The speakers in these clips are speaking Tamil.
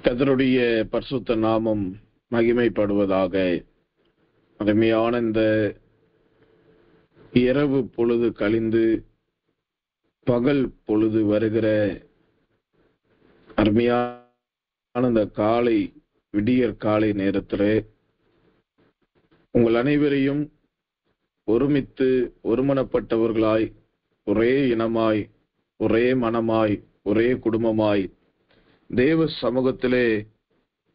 கர்த்தருடைய பரிசுத்த நாமம் மகிமைப்படுவதாக. அருமையான இந்த இரவு பொழுது கழிந்து பகல் பொழுது வருகிற அருமையான இந்த காலை விடியற் காலை நேரத்திலே உங்கள் அனைவரையும் ஒருமித்து ஒருமனப்பட்டவர்களாய், ஒரே இனமாய், ஒரே மனமாய், ஒரே குடும்பமாய் தேவ சமூகத்திலே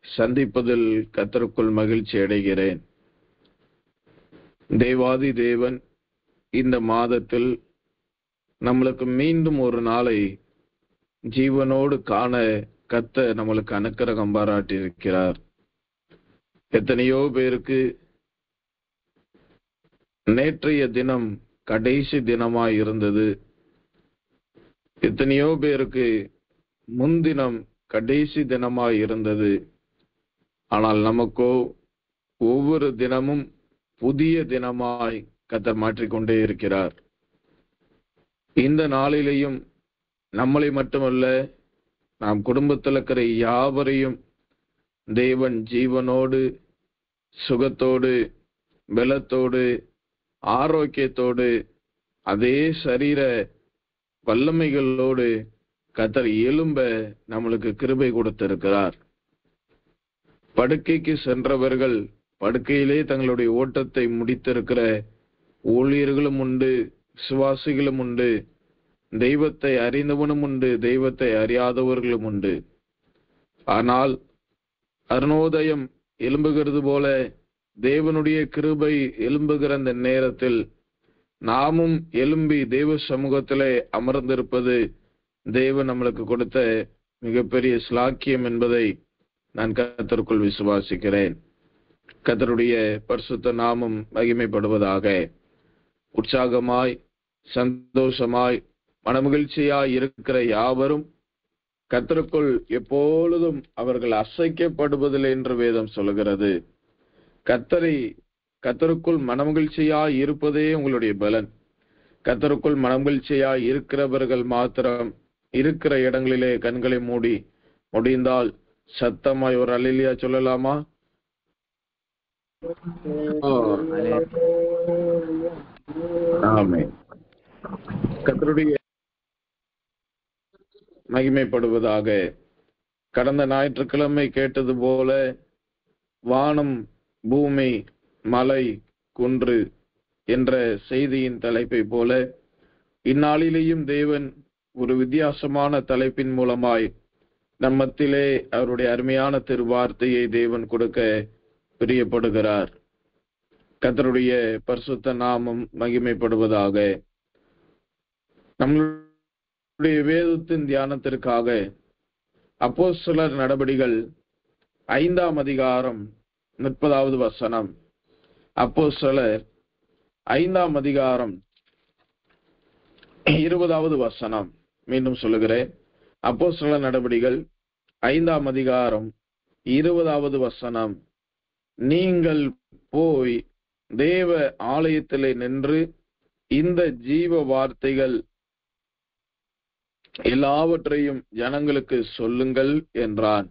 சந்திப்பதில் கர்த்தருக்குள் மகிழ்ச்சி அடைகிறேன். தேவாதி தேவன் இந்த மாதத்தில் நம்மளுக்கு மீண்டும் ஒரு நாளை ஜீவனோடு காண கர்த்தர் நம்மளுக்கு அனுக்கிரகம் பாராட்டி இருக்கிறார். எத்தனையோ பேருக்கு நேற்றைய தினம் கடைசி தினமாய் இருந்தது. எத்தனையோ பேருக்கு முன்தினம் கடைசி தினமாய் இருந்தது. ஆனால் நமக்கோ ஒவ்வொரு தினமும் புதிய தினமாய் கர்த்தர் மாற்றிக்கொண்டே இருக்கிறார். இந்த நாளிலேயும் நம்மளை மட்டுமல்ல, நாம் குடும்பத்தில் இருக்கிற யாவரையும் தேவன் ஜீவனோடு, சுகத்தோடு, பலத்தோடு, ஆரோக்கியத்தோடு, அதே சரீர வல்லமைகளோடு கர்த்தர் எழும்ப நம்மளுக்கு கிருபை கொடுத்திருக்கிறார். படுக்கைக்கு சென்றவர்கள் படுக்கையிலே தங்களுடைய ஓட்டத்தை முடித்திருக்கிற ஊழியர்களும் உண்டு, விசுவாசிகளும் உண்டு, தெய்வத்தை அறிந்தவனும் உண்டு, தெய்வத்தை அறியாதவர்களும் உண்டு. ஆனால் அருணோதயம் எழும்புகிறது போல தேவனுடைய கிருபை எழும்புகிற அந்த நேரத்தில் நாமும் எழும்பி தேவ சமூகத்திலே அமர்ந்திருப்பது தேவன் நம்மளுக்கு கொடுத்த மிகப்பெரிய ஸ்லாக்கியம் என்பதை நான் கர்த்தருக்குள் விசுவாசிக்கிறேன். கர்த்தருடைய பரிசுத்த நாமம் மகிமைப்படுவதாக. உற்சாகமாய், சந்தோஷமாய், மனமகிழ்ச்சியாய் இருக்கிற யாவரும் கர்த்தருக்குள் எப்பொழுதும் அவர்கள் அசைக்கப்படுவதில்லை என்று வேதம் சொல்கிறது. கர்த்தருக்குள் மனமகிழ்ச்சியாய் இருப்பதே உங்களுடைய பலன். கர்த்தருக்குள் மனமகிழ்ச்சியாய் இருக்கிறவர்கள் மாத்திரம் இருக்கிற இடங்களிலே கண்களை மூடி முடிந்தால் சத்தமாய் ஒரு அல்லேலூயா சொல்லலாமா? ஆமென். கர்த்தருடைய மகிமைப்படுவதாக. கடந்த ஞாயிற்றுக்கிழமை கேட்டது போல வானம், பூமி, மலை, குன்று என்ற செய்தியின் தலைப்பை போல இந்நாளிலேயும் தேவன் ஒரு வித்தியாசமான தலைப்பின் மூலமாய் நம்மத்திலே அவருடைய அருமையான திருவார்த்தையை தேவன் கொடுக்க பிரியப்படுகிறார். கர்த்தருடைய பரிசுத்த நாமம் மகிமைப்படுவதாக. நம்மளுடைய வேதத்தின் தியானத்திற்காக அப்போஸ்தலர் நடபடிகள் 5ஆம் அதிகாரம் 30வது வசனம். அப்போஸ்தலர் 5ஆம் அதிகாரம் 20வது வசனம். மீண்டும் சொல்லுகிறேன். அப்போஸ்தலர் நடபடிகள் 5ஆம் அதிகாரம் 20வது வசனம். நீங்கள் போய் தேவ ஆலயத்திலே நின்று இந்த ஜீவ வார்த்தைகள் எல்லாவற்றையும் ஜனங்களுக்கு சொல்லுங்கள் என்றான்.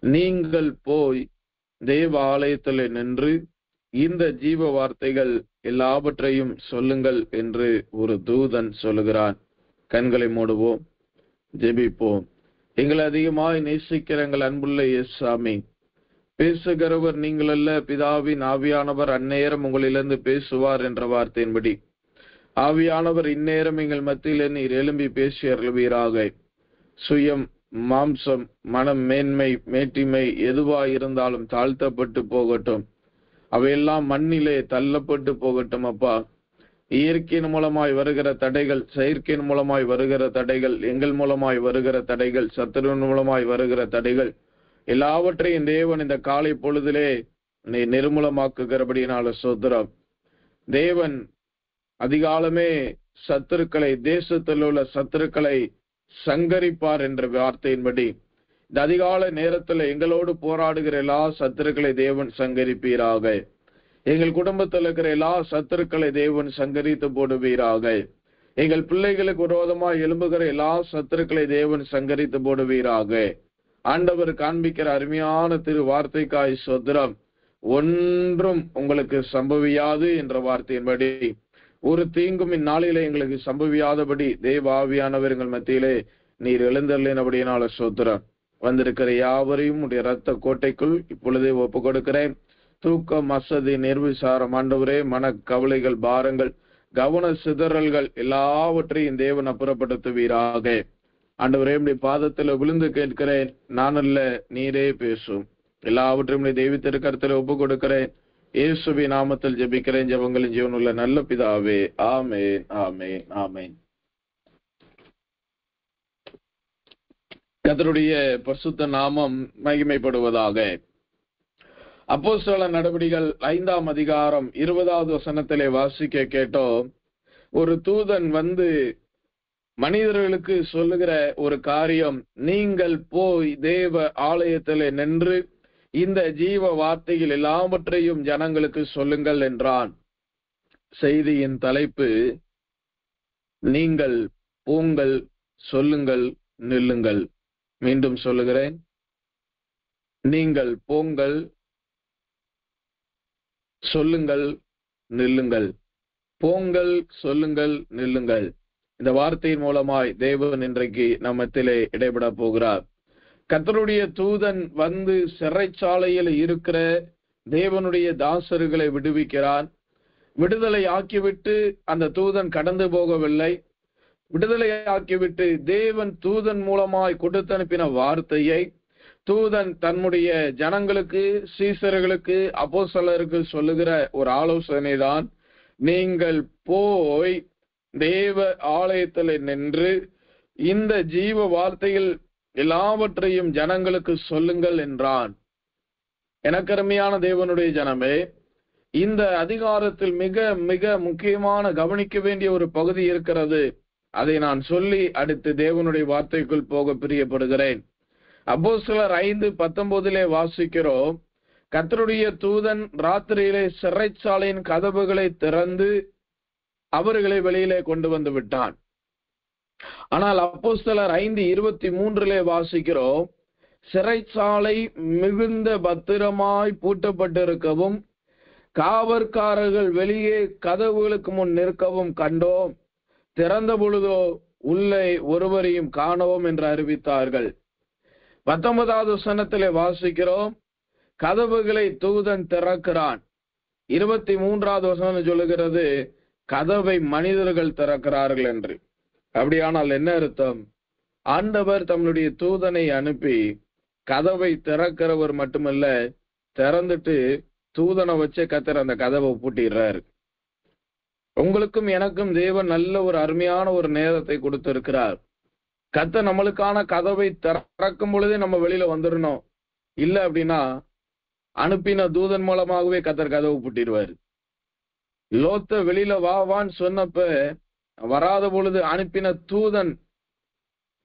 நீங்கள் போய் தேவ ஆலயத்திலே நின்று இந்த ஜீவ வார்த்தைகள் எல்லாவற்றையும் சொல்லுங்கள் என்று ஒரு தூதன் சொல்லுகிறான். கண்களை மூடுவோம், ஜெபிப்போம். எங்களை அதிகமாய் நேசிக்கிற எங்கள் அன்புள்ள இயேசுசாமி, பேசுகிறவர் நீங்கள் அல்ல, பிதாவின் ஆவியானவர் அந்நேரம் உங்களிலிருந்து பேசுவார் என்ற வார்த்தையின்படி ஆவியானவர் இந்நேரம் எங்கள் மத்தியிலே நீர் எழும்பி பேசி அருள்வீராக. சுயம், மாம்சம், மனம், மேன்மை, மேட்டிமை எதுவாயிருந்தாலும் தாழ்த்தப்பட்டு போகட்டும். அவையெல்லாம் மண்ணிலே தள்ளப்பட்டு போகட்டும். அப்பா, இயற்கையின் மூலமாய் வருகிற தடைகள், செயற்கையின் மூலமாய் வருகிற தடைகள், எங்கள் மூலமாய் வருகிற தடைகள், சத்துருவின் மூலமாய் வருகிற தடைகள் எல்லாவற்றையும் தேவன் இந்த காலை பொழுதிலே நீ நிர்மூலமாக்குகிறபடியினால சோத்திரம். தேவன் அதிகாலமே சத்துருக்களை, தேசத்தில் உள்ள சத்துருக்களை சங்கரிப்பார் என்ற வார்த்தையின்படி இந்த அதிகால நேரத்தில் எங்களோடு போராடுகிற எல்லா சத்துருக்களை தேவன் சங்கரிப்பீராக. எங்கள் குடும்பத்தில் இருக்கிற எல்லா சத்துருக்களை தேவன் சங்கரித்து போடுவீராக. எங்கள் பிள்ளைகளுக்கு விரோதமாய் எழும்புகிற எல்லா சத்துருக்களை தேவன் சங்கரித்து போடுவீராக. ஆண்டவர் காண்பிக்கிற அருமையான திரு வார்த்தைக்காய் ஸ்தோத்திரம். ஒன்றும் உங்களுக்கு சம்பவியாது என்ற வார்த்தையின்படி ஒரு தீங்கும் இந்நாளிலே எங்களுக்கு சம்பவியாதபடி தேவ ஆவியானவர் எங்கள் மத்தியிலே நீர் எழுந்தருளினபடியினால ஸ்தோத்திரம். வந்திருக்கிற யாவரையும் உடைய இரத்த கோட்டைக்குள் இப்பொழுதே ஒப்பு கொடுக்கிறேன். தூக்கம், அசதி, நிர்விசாரம் ஆண்டவரே, மனக்கவலைகள், பாரங்கள், கவன சிதறல்கள் எல்லாவற்றையும் தேவன் அப்புறப்படுத்துவீராக. ஆண்டவரே, உடைய பாதத்துல விழுந்து கேட்கிறேன். நான் அல்ல, நீரே பேசும். எல்லாவற்றையும் தெய்வத்திற்கரத்துல ஒப்பு கொடுக்கிறேன். இயேசுவின் நாமத்தில் ஜெபிக்கிறேன் ஜெபங்களின் ஜீவனுள்ள நல்ல பிதாவே. ஆமென், ஆமென், ஆமென். கர்த்தருடைய பரிசுத்த நாமம் மகிமைப்படுவதாக. அப்போஸ்தலர் நடபடிகள் 5ஆம் அதிகாரம் 20வது வசனத்திலே வாசிக்க கேட்டோம். ஒரு தூதன் வந்து மனிதர்களுக்கு சொல்லுகிற ஒரு காரியம், நீங்கள் போய் தேவ ஆலயத்திலே நின்று இந்த ஜீவ வார்த்தைகள் எல்லாவற்றையும் ஜனங்களுக்கு சொல்லுங்கள் என்றான். செய்தியின் தலைப்பு, நீங்கள் போங்கள், சொல்லுங்கள், நில்லுங்கள். மீண்டும் சொல்லுகிறேன், நீங்கள் போங்கள், சொல்லுங்கள், நில்லுங்கள். போங்கள், சொல்லுங்கள், நில்லுங்கள். இந்த வார்த்தையின் மூலமாய் தேவன் இன்றைக்கு நம்மத்திலே இடைபட போகிறார். கர்த்தருடைய தூதன் வந்து சிறைச்சாலையில் இருக்கிற தேவனுடைய தாசர்களை விடுவிக்கிறான். விடுதலை ஆக்கிவிட்டு அந்த தூதன் கடந்து போகவில்லை. விடுதலை ஆக்கிவிட்டு தேவன் தூதன் மூலமாய் கொடுத்து அனுப்பின வார்த்தையை தூதன் தன்னுடைய ஜனங்களுக்கு, சீசர்களுக்கு, அப்போஸ்தலருக்கு சொல்லுகிற ஒரு ஆலோசனை தான், நீங்கள் போய் தேவ ஆலயத்தில் நின்று இந்த ஜீவ வார்த்தையில் எல்லாவற்றையும் ஜனங்களுக்கு சொல்லுங்கள் என்றான். எனக்கருமையான தேவனுடைய ஜனமே, இந்த அதிகாரத்தில் மிக மிக முக்கியமான கவனிக்க வேண்டிய ஒரு பகுதி இருக்கிறது. அதை நான் சொல்லி அடுத்து தேவனுடைய வார்த்தைக்குள் போக பிரியப்படுகிறேன். அப்போஸ்தலர் 5:19 வாசிக்கிறோம். கர்த்தருடைய தூதன் ராத்திரியிலே சிறைச்சாலையின் கதவுகளை திறந்து அவர்களை வெளியிலே கொண்டு வந்து விட்டான். ஆனால் அப்போஸ்தலர் 5:23 வாசிக்கிறோம், சிறைச்சாலை மிகுந்த பத்திரமாய் பூட்டப்பட்டிருக்கவும் காவற்காரர்கள் வெளியே கதவுகளுக்கு முன் நிற்கவும் கண்டோம். திறந்த பொழுதோ உள்ளே ஒருவரையும் காணோம் என்று அறிவித்தார்கள். 19வது வசனத்திலே வாசிக்கிறோம், கதவுகளை தூதன் திறக்கிறான். 23வது வசனம் சொல்லுகிறது, கதவை மனிதர்கள் திறக்கிறார்கள் என்று. அப்படியானால் என்ன அர்த்தம்? ஆண்டவர் தம்முடைய தூதனை அனுப்பி கதவை திறக்கிறவர் மட்டுமல்ல, திறந்துட்டு தூதனை வச்சே கர்த்தர் அந்த கதவை பூட்டிடுறாரு. உங்களுக்கும் எனக்கும் தேவன் நல்ல ஒரு அருமையான ஒரு நேரத்தை கொடுத்திருக்கிறார். கர்த்தர் நம்மளுக்கான கதவை திறக்கும் பொழுதே நம்ம வெளியில வந்துடணும். இல்ல அப்படின்னா அனுப்பின தூதன் மூலமாகவே கர்த்தர் கதவை பூட்டிடுவாரு. லோத்த வெளியில வான்னு சொன்னப்ப வராத பொழுது அனுப்பின தூதன்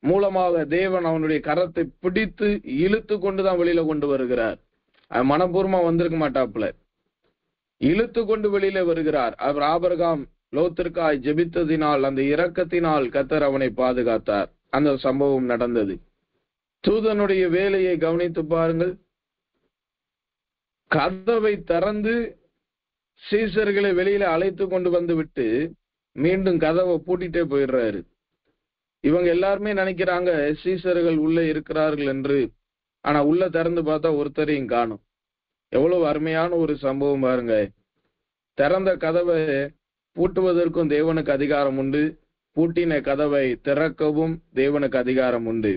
மூலமாக தேவன் அவனுடைய கரத்தை பிடித்து இழுத்து கொண்டுதான் வெளியில கொண்டு வருகிறார். மனப்பூர்வமா வந்திருக்க மாட்டாப்புல, இழுத்து கொண்டு வெளியில வருகிறார். அவர் ஆபிரகாம் லோத்திற்காய் ஜெபித்ததினால், அந்த இரக்கத்தினால் கர்த்தர் அவனை பாதுகாத்தார். அந்த சம்பவம் நடந்தது. தூதனுடைய வேலையை கவனித்து பாருங்கள். கதவை திறந்து சீசர்களை வெளியில அழைத்து கொண்டு வந்து விட்டு மீண்டும் கதவை பூட்டிட்டே போயிடுறாரு. இவங்க எல்லாருமே நினைக்கிறாங்க சீசர்கள் உள்ள இருக்கிறார்கள் என்று. ஆனா உள்ள திறந்து பார்த்தா ஒருத்தரையும் காணும். எவ்வளவு அருமையான ஒரு சம்பவம் பாருங்க. திறந்த கதவை பூட்டுவதற்கும் தேவனுக்கு அதிகாரம் உண்டு, பூட்டின கதவை திறக்கவும் தேவனுக்கு அதிகாரம் உண்டு.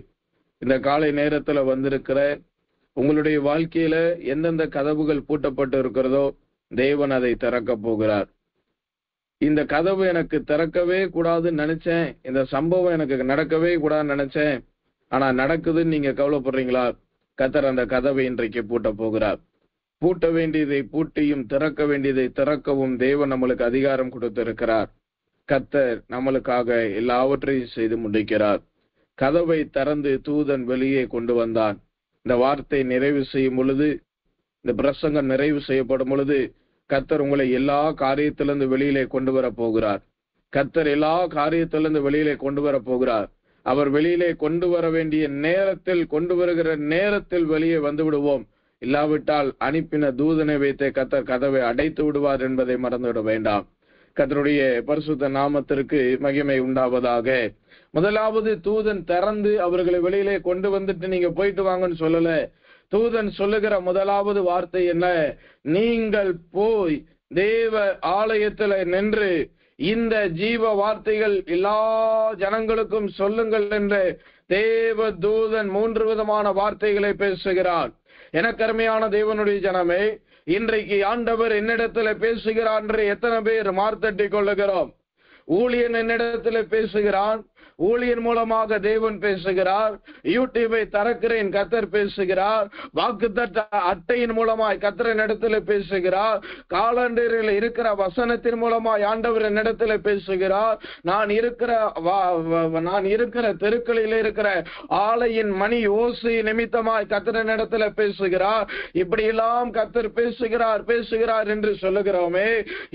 இந்த காலை நேரத்துல வந்திருக்கிற உங்களுடைய வாழ்க்கையில எந்தெந்த கதவுகள் பூட்டப்பட்டு இருக்கிறதோ தேவன் அதை திறக்க போகிறார். இந்த கதவு எனக்கு திறக்கவே கூடாதுன்னு நினைச்சேன், இந்த சம்பவம் எனக்கு நடக்கவே கூடாதுன்னு நினைச்சேன், ஆனா நடக்குதுன்னு நீங்க கவலைப்படுறீங்களா? கர்த்தர் அந்த கதவை இன்றைக்கு பூட்ட போகிறார். பூட்ட வேண்டியதை பூட்டியும் திறக்க வேண்டியதை திறக்கவும் தேவன் நம்மளுக்கு அதிகாரம் கொடுத்திருக்கிறார். கர்த்தர் நம்மளுக்காக எல்லாவற்றையும் செய்து முடிக்கிறார். கதவை திறந்து தூதன் வெளியே கொண்டு வந்தான். இந்த வார்த்தை நிறைவு செய்யும் பொழுது, இந்த பிரசங்கம் நிறைவு செய்யப்படும் பொழுது கர்த்தர் உங்களை எல்லா காரியத்திலிருந்து வெளியிலே கொண்டு வர போகிறார். கர்த்தர் எல்லா காரியத்திலிருந்து வெளியிலே கொண்டு வர போகிறார். அவர் வெளியிலே கொண்டு வர வேண்டிய நேரத்தில், கொண்டு வருகிற நேரத்தில் வெளியே வந்து விடுவோம். இல்லாவிட்டால் அனுப்பின தூதனை வைத்தே கர்த்தர் கதவை அடைத்து விடுவார் என்பதை மறந்துவிட வேண்டாம். கர்த்தருடைய பரிசுத்த நாமத்திற்கு மகிமை உண்டாவதாக. முதலாவது தூதன் திறந்து அவர்களை வெளியிலே கொண்டு வந்துட்டு நீங்க போயிட்டு வாங்கன்னு சொல்லல. தூதன் சொல்லுகிற முதலாவது வார்த்தை என்ன? நீங்கள் போய் தேவ ஆலயத்துல நின்று இந்த ஜீவ வார்த்தைகள் எல்லா ஜனங்களுக்கும் சொல்லுங்கள் என்று தேவ தூதன் 3 விதமான வார்த்தைகளை பேசுகிறார். எனக்கருமையான தேவனுடைய ஜனமே, இன்றைக்கு ஆண்டவர் என்னிடத்துல பேசுகிறார் என்று எத்தனை பேர் மார்த்தட்டி கொள்ளுகிறோம்? ஊழியன் என்னிடத்துல பேசுகிறான், ஊழியன் மூலமாக தேவன் பேசுகிறார். யூடியூபை திறக்கிறேன், கர்த்தர் பேசுகிறார். வாக்குத்தத்த அட்டையின் மூலமாய் கர்த்தர் என்னிடத்துல பேசுகிறார். காலண்டரில் இருக்கிற வசனத்தின் மூலமாய் ஆண்டவர் என்னிடத்துல பேசுகிறார். நான் இருக்கிற தெருக்களில் இருக்கிற ஆலையின் மணி ஓசை நிமித்தமாய் கர்த்தர் என்னிடத்துல பேசுகிறார். இப்படி எல்லாம் கர்த்தர் பேசுகிறார் என்று சொல்லுகிறோமே.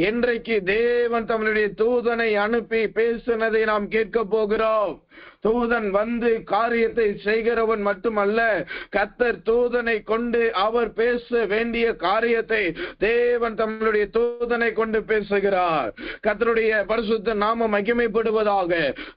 இன்றைக்கு தேவன் தம்முடைய தூதனை அனுப்பி பேசினதை நாம் கேட்க போகிறோம். தூதன் வந்து காரியத்தை செய்கிறவன் மட்டுமல்ல, கர்த்தர் தூதனை கொண்டு அவர் பேச வேண்டிய காரியத்தை தேவன் தம்முடைய தூதனை கொண்டு பேசுகிறார். கர்த்தருடைய பரிசுத்த நாமம் மகிமைப்படுவதாக.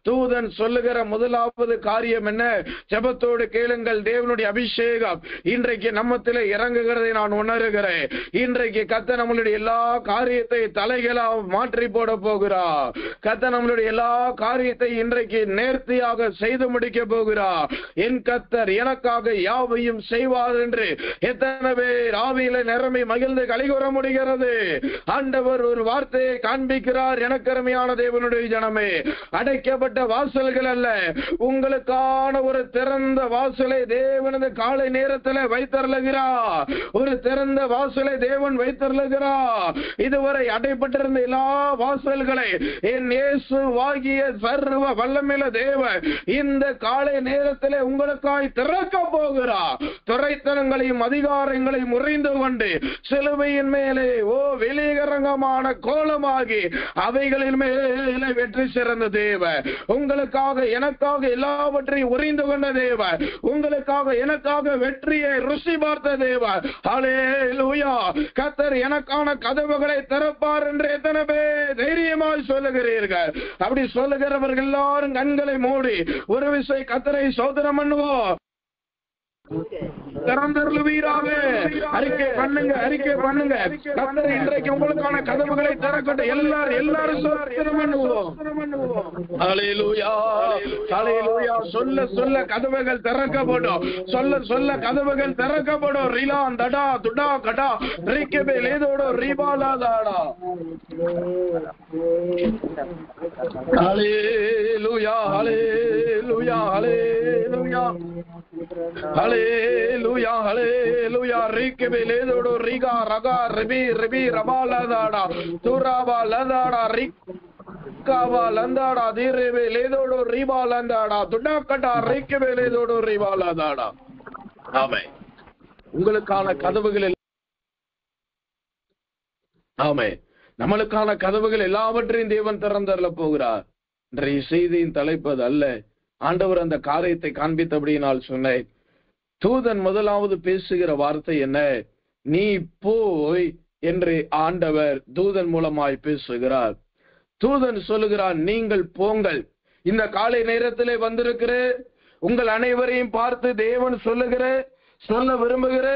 தூதன் சொல்லுகிற முதலாவது காரியம் என்ன? ஜெபத்தோடு கேளுங்கள். தேவனுடைய அபிஷேகம் இன்றைக்கு நம்மத்திலே இறங்குகிறதை நான் உணர்கிறேன். இன்றைக்கு கர்த்தர் நம்மளுடைய எல்லா காரியத்தை தலைகளாக மாற்றி போட போகிறார். கர்த்தர் நம்மளுடைய எல்லா காரியத்தை இன்றைக்கு நேர்த்தியாக செய்து முடிக்க போகிறார். என் கர்த்தர் எனக்காக யாவையும் செய்வார் என்று எத்தனை பேர் ஆவியில நிரம்பி மகிழ்ந்து கலிகூற முடிகிறது? ஆண்டவர் ஒரு வார்த்தையை காண்பிக்கிறார். எனக்கருமையான தேவனுடைய ஜனமே, அடைக்கப்பட்ட வாசல்கள் அல்ல, உங்களுக்கான ஒரு திறந்த வாசலை தேவனது காலை நேரத்தில் வைத்தருளுகிறார். ஒரு திறந்த வாசலை தேவன் வைத்தருளுகிறார். இதுவரை அடைப்பட்டிருந்த எல்லா வாசல்களை என் இயேசுவாகிய சர்வ வல்லமையுள்ள தேவன் இந்த காலை நேரத்தில் உங்களுக்காய் திறக்க போகிறார். துரைத்தனங்களையும் அதிகாரங்களையும் முறிந்து கொண்டு சிலுவையின் மேலே வெளியரங்கமான கோலமாகி அவைகளின் மேலே வெற்றி சிறந்த தேவன், உங்களுக்காக எனக்காக எல்லாவற்றையும் உறிந்து கொண்ட தேவன், உங்களுக்காக எனக்காக வெற்றியை ருசி பார்த்த தேவன். ஹல்லேலூயா. கர்த்தர் எனக்கான கதவுகளை திறப்பார் என்று எத்தனை பேர் தைரியமாய் சொல்லுகிறீர்கள்? அப்படி சொல்லுகிறவர்கள் எல்லாரும் கண்களை மூடி ஒரு விசை கர்த்தரை சோதனம் பண்ணுவோம். திறந்தருளுவீராக. அறிக்கை பண்ணுங்க. கர்த்தர் இன்றைக்கு உங்களுக்கான கதவுகளை திறக்கட்டும். எல்லாரும் சோதனம் பண்ணுவோம். ஹல்லேலூயா, ஹல்லேலூயா. சொல்ல கதவுகள் திறக்கப்படும். சொல்ல கதவுகள் திறக்கப்படும். ரிலான் தடா துடா கடா ரிக்கபே லேதோட ரிபாலா தாடா. ஹல்லேலூயா, ஹல்லேலூயா, ஹல்லேலூயா, ஹல்லேலூயா, ஹல்லேலூயா. ரிக்கபே லேதோட ரிகா ரகா ரிபி ரபாலா தாடா துராபா லதாடா ரிக்காவா லந்தாடா தீரபே லேதோட ரிபா லந்தாடா துடாக்கடா ரிக்கபே லேதோட ரிபாலா தாடா. ஆமென். உங்களுக்கான கதவுகள், ஆமென், நம்மளுக்கான கதவுகள் எல்லாவற்றையும் தேவன் திறந்தருள போகிறார். இன்றைய செய்தியின் தலைப்பது அல்ல, ஆண்டவர் அந்த காரியத்தை காண்பித்தபடியினால் சொன்னேன். தூதன் முதலாவது பேசுகிற வார்த்தை என்ன? நீ போய் என்று ஆண்டவர் தூதன் மூலமாய் பேசுகிறார். தூதன் சொல்லுகிறார், நீங்கள் போங்கள். இந்த காலை நேரத்திலே வந்திருக்கிற உங்கள் அனைவரையும் பார்த்து தேவன் சொல்ல விரும்புகிற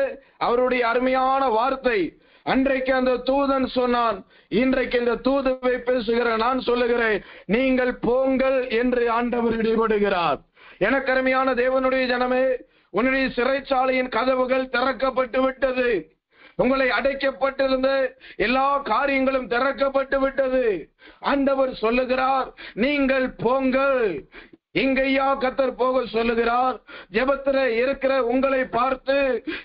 அவருடைய அருமையான வார்த்தை. அன்றைக்கு அந்த தூதன் சொன்னான், இன்றைக்கு இந்த தூதுவை பேசுகிற நான் சொல்லுகிறேன், நீங்கள் போங்கள் என்று ஆண்டவர் இடைபடுகிறார். எனக்கருமையான தேவனுடைய ஜனமே, உன்னுடைய சிறைச்சாலையின் கதவுகள் திறக்கப்பட்டு விட்டது. உங்களை அடைக்கப்பட்டிருந்த எல்லா காரியங்களும் திறக்கப்பட்டு விட்டது. ஆண்டவர் சொல்லுகிறார், நீங்கள் போங்கள். எங்கய்யா கர்த்தர் போக சொல்லுகிறார்? ஜெபத்திலே இருக்கிற உங்களை பார்த்து,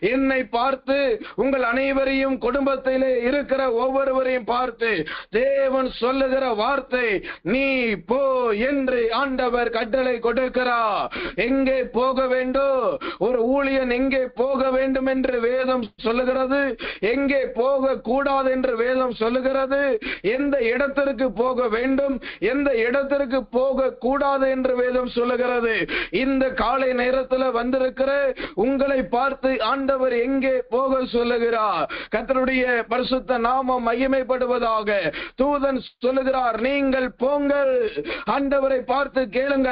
என்னை பார்த்து, உங்கள் அனைவரையும், குடும்பத்திலே இருக்கிற ஒவ்வொருவரையும் பார்த்து தேவன் சொல்லுகிற வார்த்தை, நீ போ என்று ஆண்டவர் கட்டளை கொடுக்கிறார். எங்கே போக வேண்டும்? ஒரு ஊழியன் எங்கே போக வேண்டும் என்று வேதம் சொல்லுகிறது, எங்கே போக கூடாது என்று வேதம் சொல்லுகிறது, எந்த இடத்திற்கு போக வேண்டும், எந்த இடத்திற்கு போக கூடாது என்று வேதம் வேதம் சொல்லுகிறது. இந்த காலை நேரத்தில் வந்திருக்கிற உங்களை பார்த்து ஆண்டவர் எங்கே போக சொல்லுகிறார்? கர்த்தருடைய பரிசுத்த நாமம் மகிமைப்படுவதாக. தூதன் சொல்லுகிறார், நீங்கள் போங்கள். ஆண்டவரை பார்த்து கேளுங்க,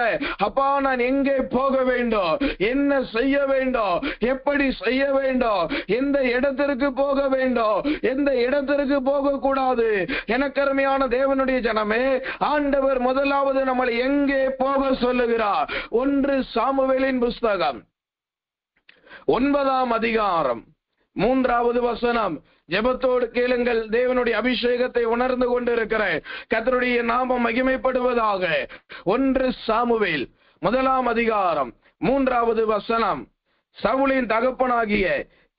அப்பா நான் எங்கே போக வேண்டும், என்ன செய்ய வேண்டும், எப்படி செய்ய வேண்டும், எந்த இடத்திற்கு போக வேண்டும், எந்த இடத்திற்கு போக கூடாது. எனக்கு அருமையான தேவனுடைய ஜனமே, ஆண்டவர் முதலாவது நம்மளை எங்கே போக சொல்லுகிறார்? 1 சாமுவேலின் புஸ்தகம் 9ஆம் அதிகாரம் 3வது வசனம். ஜெபத்தோடு கேளுங்கள், தேவனுடைய அபிஷேகத்தை உணர்ந்து கொண்டிருக்கிற கர்த்தருடைய நாமம் மகிமைப்படுவதாக. 1 சாமுவேல் 1ஆம் அதிகாரம் 3வது வசனம். சவுலின் தகப்பனாகிய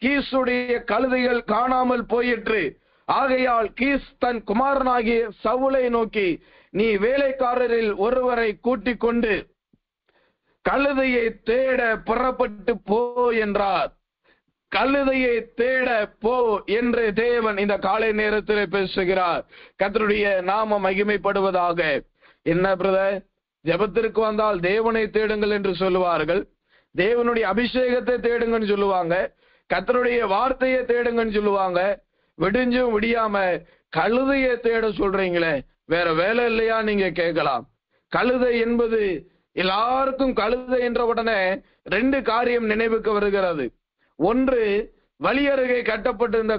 கீசுடைய கழுதைகள் காணாமல் போயிற்று. ஆகையால் கீஸ் தன் குமாரனாகிய சவுலை நோக்கி, நீ வேலைக்காரரில் ஒருவரை கூட்டிக் கொண்டு கழுதையை தேட புறப்பட்டு போ என்றார். கழுதையை தேட போ என்று தேவன் இந்த காலை நேரத்தில் பேசுகிறார். கர்த்தருடைய நாமம் மகிமைப்படுவதாக. என்ன பிரதர், ஜெபத்திற்கு வந்தால் தேவனை தேடுங்கள் என்று சொல்லுவார்கள், தேவனுடைய அபிஷேகத்தை தேடுங்கன்னு சொல்லுவாங்க, கர்த்தருடைய வார்த்தையை தேடுங்கன்னு சொல்லுவாங்க. விடிஞ்சும் விடியாம கழுதையை தேட சொல்றீங்களே, வேற வேலை இல்லையா நீங்க கேட்கலாம். கழுதை என்பது எல்லாருக்கும் கழுதை என்ற உடனே 2 காரியம் நினைவுக்கு வருகிறது. ஒன்று, வழியருகே கட்டப்பட்டிருந்த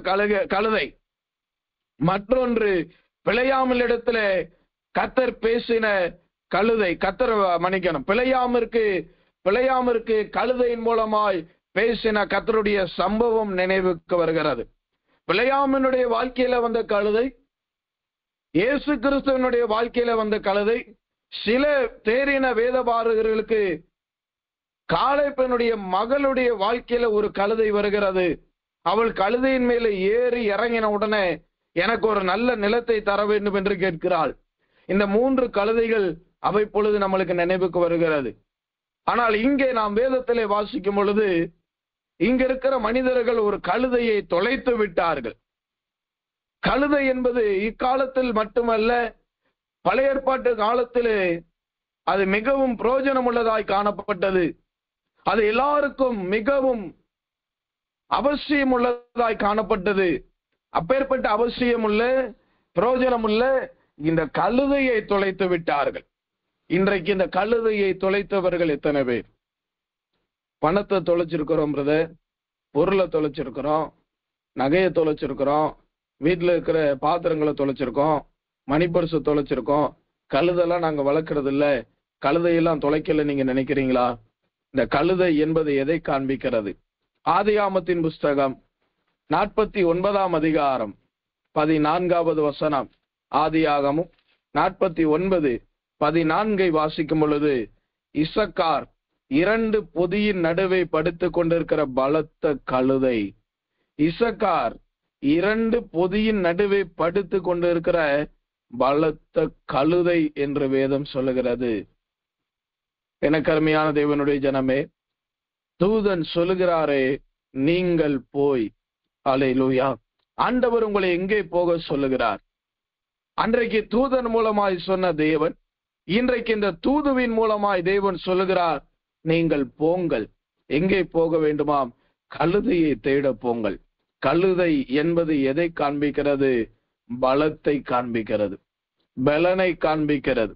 கழுதை. மற்றொன்று, பிழையாமல் இடத்துல கர்த்தர் பேசின கழுதை. கர்த்தர் மன்னிக்கணும், பிழையாமிற்கு கழுதையின் மூலமாய் பேசின கர்த்தருடைய சம்பவம் நினைவுக்கு வருகிறது. பிழையாமினுடைய வாழ்க்கையில வந்த கழுதை, இயேசு கிறிஸ்துவனுடைய வாழ்க்கையில வந்த கழுதை. சில தேறின வேதபாரகர்களுக்கு காலேபனுடைய மகளுடைய வாழ்க்கையில ஒரு கழுதை வருகிறது. அவள் கழுதையின் மேலே ஏறி இறங்கின உடனே எனக்கு ஒரு நல்ல நிலத்தை தர வேண்டும் என்று கேட்கிறாள். இந்த 3 கழுதைகள் அவை பொழுது நம்மளுக்கு நினைவுக்கு வருகிறது. ஆனால் இங்கே நாம் வேதத்திலே வாசிக்கும் பொழுது, இங்க இருக்கிற மனிதர்கள் ஒரு கழுதையை தொலைத்து விட்டார்கள். கழுதை என்பது இக்காலத்தில் மட்டுமல்ல, பழைய ஏற்பாட்டு காலத்திலே அது மிகவும் பிரயோஜனம் உள்ளதாய் காணப்பட்டது. அது எல்லாருக்கும் மிகவும் அவசியம் உள்ளதாய் காணப்பட்டது. அப்பேற்பட்ட அவசியம் உள்ள பிரயோஜனம் உள்ள இந்த கழுதையை தொலைத்து விட்டார்கள். இன்றைக்கு இந்த கழுதையை தொலைத்தவர்கள் எத்தனை பேர்? பணத்தை தொலைச்சிருக்கிறோம் பிரதர், பொருளை தொலைச்சிருக்கிறோம், நகையை தொலைச்சிருக்கிறோம், வீட்டில் இருக்கிற பாத்திரங்களை தொலைச்சிருக்கோம், மணிப்பரிசு தொலைச்சிருக்கோம். கழுதெல்லாம் நாங்க வளர்க்கறது இல்ல, கழுதையெல்லாம் தொலைக்கல நீங்க நினைக்கிறீங்களா? இந்த கழுதை என்பது எதை காண்பிக்கிறது? ஆதியாமத்தின் புஸ்தகம் 49ஆம் அதிகாரம் 14வது வசனம். ஆதியாகமும் 49:14 வாசிக்கும் பொழுது, இசக்கார் 2 பொதியின் நடுவே படுத்துக் கொண்டிருக்கிற பலத்த கழுதை. இசக்கார் 2 பொதியின் நடுவே படுத்துக் கொண்டிருக்கிற பலத்த கழுதை என்று வேதம் சொல்லுகிறது. எனக்கு அருமையான தேவனுடைய ஜனமே, தூதன் சொல்லுகிறாரே, நீங்கள் போய். அல்லேலூயா. ஆண்டவர் உங்களை எங்கே போக சொல்லுகிறார்? அன்றைக்கு தூதன் மூலமாய் சொன்ன தேவன், இன்றைக்கு இந்த தூதுவின் மூலமாய் தேவன் சொல்லுகிறார், நீங்கள் போங்கள். எங்கே போக வேண்டுமாம்? கழுதையை தேட போங்கள். கழுதை என்பது எதை காண்பிக்கிறது? பலத்தை காண்பிக்கிறது, பலனை காண்பிக்கிறது.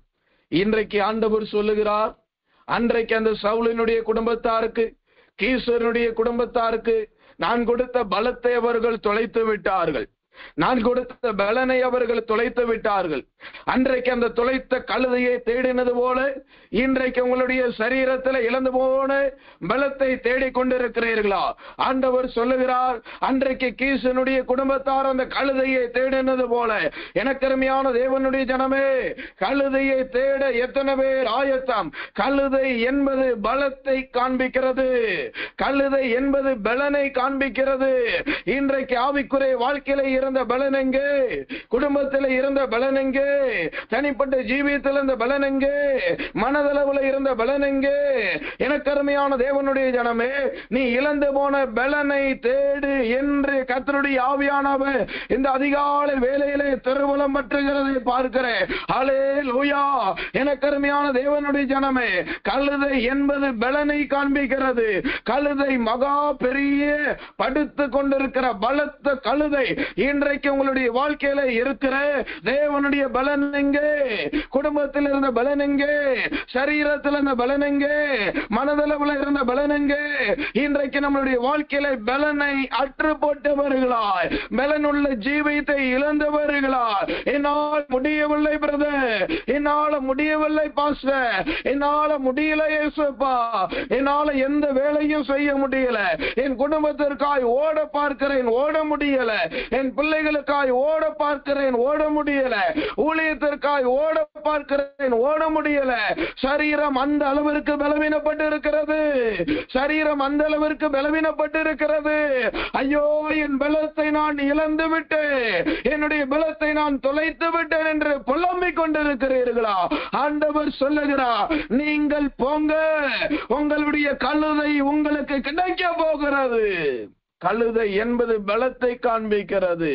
இன்றைக்கு ஆண்டவர் சொல்லுகிறார், அன்றைக்கு அந்த சவுலினுடைய குடும்பத்தாருக்கு, கீசனுடைய குடும்பத்தாருக்கு நான் கொடுத்த பலத்தை அவர்கள் தொலைத்து விட்டார்கள். நான் கொடுத்த பலனை அவர்கள் தொலைத்து விட்டார்கள். அன்றைக்கு அந்த தொலைத்த கழுதையை தேடினது போல இன்றைக்கு உங்களுடைய சரீரத்தில் இழந்து போன பலத்தை தேடிக் கொண்டிருக்கிறீர்களா? ஆண்டவர் சொல்லுகிறார், அன்றைக்கு கீசனுடைய குடும்பத்தார் அந்த கழுதையை தேடினது போல எனக்கு அருமையான தேவனுடைய ஜனமே, கழுதையை தேட எத்தனை பேர் ஆயத்தம்? கழுதை என்பது பலத்தை காண்பிக்கிறது, கழுதை என்பது பலனை காண்பிக்கிறது. இன்றைக்கு ஆவிக்குரிய வாழ்க்கையில இருந்த பலன் எங்கே? குடும்பத்தில் இருந்த பலன் எங்கே? தனிப்பட்ட ஜீவியத்தில் இருந்த பலன் எங்கே? மனதளவில் இருந்த பலன் எங்கே? எனக்கு அருமையான தேவனுடைய ஜனமே, நீ இழந்து போன பலனை தேடு என்று கர்த்தருடைய ஆவியானவர் இந்த அதிகாலை வேளையிலே திருவுளம் பற்றுகிறதை பார்க்கிறேன். ஹல்லேலூயா. எனக்கு அருமையான தேவனுடைய ஜனமே, கழுதை என்பது பலனை காண்பிக்கிறது. கழுதை மகா பெரிய படுத்து கொண்டிருக்கிற பலத்த கழுதை இன்றைக்கு உங்களுடைய வாழ்க்கையில இருக்கிற தேவனுடைய பலன் எங்கே? குடும்பத்தில் இருந்த பலன் எங்கே? சரீரத்தில் இருந்த பலன் எங்கே? மனதளவில் இருந்த பலன் எங்கே? இன்றைக்கு நம்மளுடைய வாழ்க்கையில பலனை அற்று போட்டவர்களாய், பலனுள்ள ஜீவியத்தை இழந்தவர்களாய், என்னால் முடியவில்லை பிரதர், என்னால முடியவில்லை பாஸ்டர், என்னால முடியல இயேசுப்பா, என்னால எந்த வேலையும் செய்ய முடியல, என் குடும்பத்திற்காய் ஓட பார்க்கிறேன் ஓட முடியல, என் பிள்ளைகளுக்காய் ஓட பார்க்கிறேன் ஓட முடியல, ஊழியத்திற்காய் ஓட பார்க்கிறேன் ஓட முடியல. சரீரம் அந்த அளவிற்கு பலவீனப்பட்டு இருக்கிறது. சரீரம் அந்த அளவிற்கு பலவீனப்பட்டு இருக்கிறது. ஐயோ, என் பலத்தை நான் இழந்து விட்டேன், என்னுடைய பலத்தை நான் தொலைத்து விட்டேன் என்று புலம்பிக் கொண்டிருக்கிறீர்களா? ஆண்டவர் சொல்லுகிறார், நீங்கள் போங்க, உங்களுடைய கழுதை உங்களுக்கு கிடைக்க போகிறது. கழுதை என்பது பலத்தை காண்பிக்கிறது.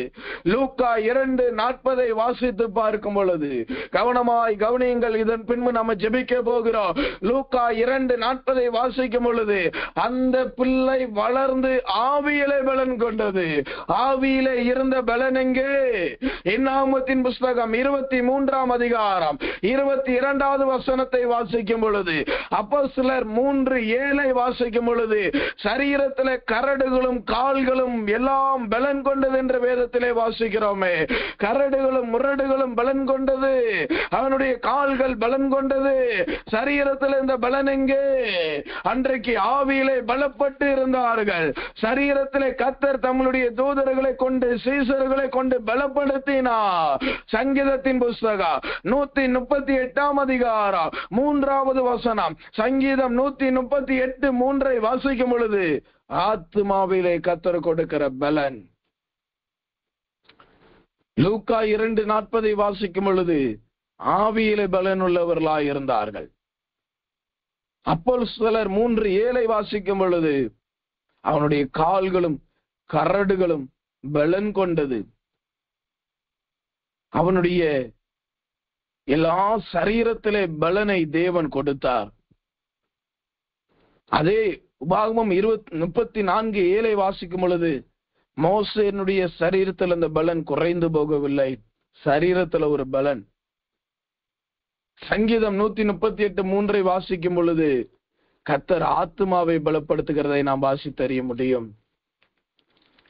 லூக்கா 2:40 வாசித்து பார்க்கும் பொழுது கவனமாய் கவனியுங்கள். இதன் பின்பு நம்ம ஜெபிக்க போகிறோம். லூக்கா 2:40 வாசிக்கும் பொழுது அந்த பிள்ளை வளர்ந்து ஆவியிலே பலன் கொண்டது. ஆவியிலே இருந்த பலன் எங்கே? என்னாகமத்தின் புஸ்தகம் 23ஆம் அதிகாரம் 22வது வசனத்தை வாசிக்கும் பொழுது, அப்போஸ்தலர் 3:7 வாசிக்கும் பொழுது, சரீரத்திலே கரடுகளும் கால்களும் எல்லாம் பலன் கொண்டது என்று வேதத்திலே வாசிக்கிறோமே. கரடுகளும் முரடுகளும் பலன் கொண்டது, அவனுடைய கால்கள் பலன் கொண்டது. சரீரத்தில் இருந்த பலன் எங்கே? அன்றைக்கு ஆவியிலே பலப்பட்டு இருந்தார்கள். சரீரத்திலே கர்த்தர் தம்முடைய தூதர்களை கொண்டு சீசர்களை கொண்டு பலப்படுத்தினார். சங்கீதத்தின் புஸ்தகம் 138ஆம் அதிகாரம் 3வது வசனம், சங்கீதம் 138:3 வாசிக்கும் பொழுது, ஆத்மாவிலே கர்த்தர் கொடுக்கிற பலன். லூக்கா 2:40 வாசிக்கும் பொழுது ஆவியிலே பலன் உள்ளவர்களாய் இருந்தார்கள். அப்போஸ்தலர் 3:7 வாசிக்கும் பொழுது அவனுடைய கால்களும் கரடுகளும் பலன் கொண்டது. அவனுடைய எல்லா சரீரத்திலே பலனை தேவன் கொடுத்தார். அதே உபாகமம் 34:7 வாசிக்கும் பொழுது மோசேனுடைய சரீரத்தில் அந்த பலன் குறைந்து போகவில்லை, சரீரத்தில் ஒரு பலன். சங்கீதம் 138:3 வாசிக்கும் பொழுது கர்த்தர் ஆத்மாவை பலப்படுத்துகிறதை நாம் வாசித்தறிய முடியும்.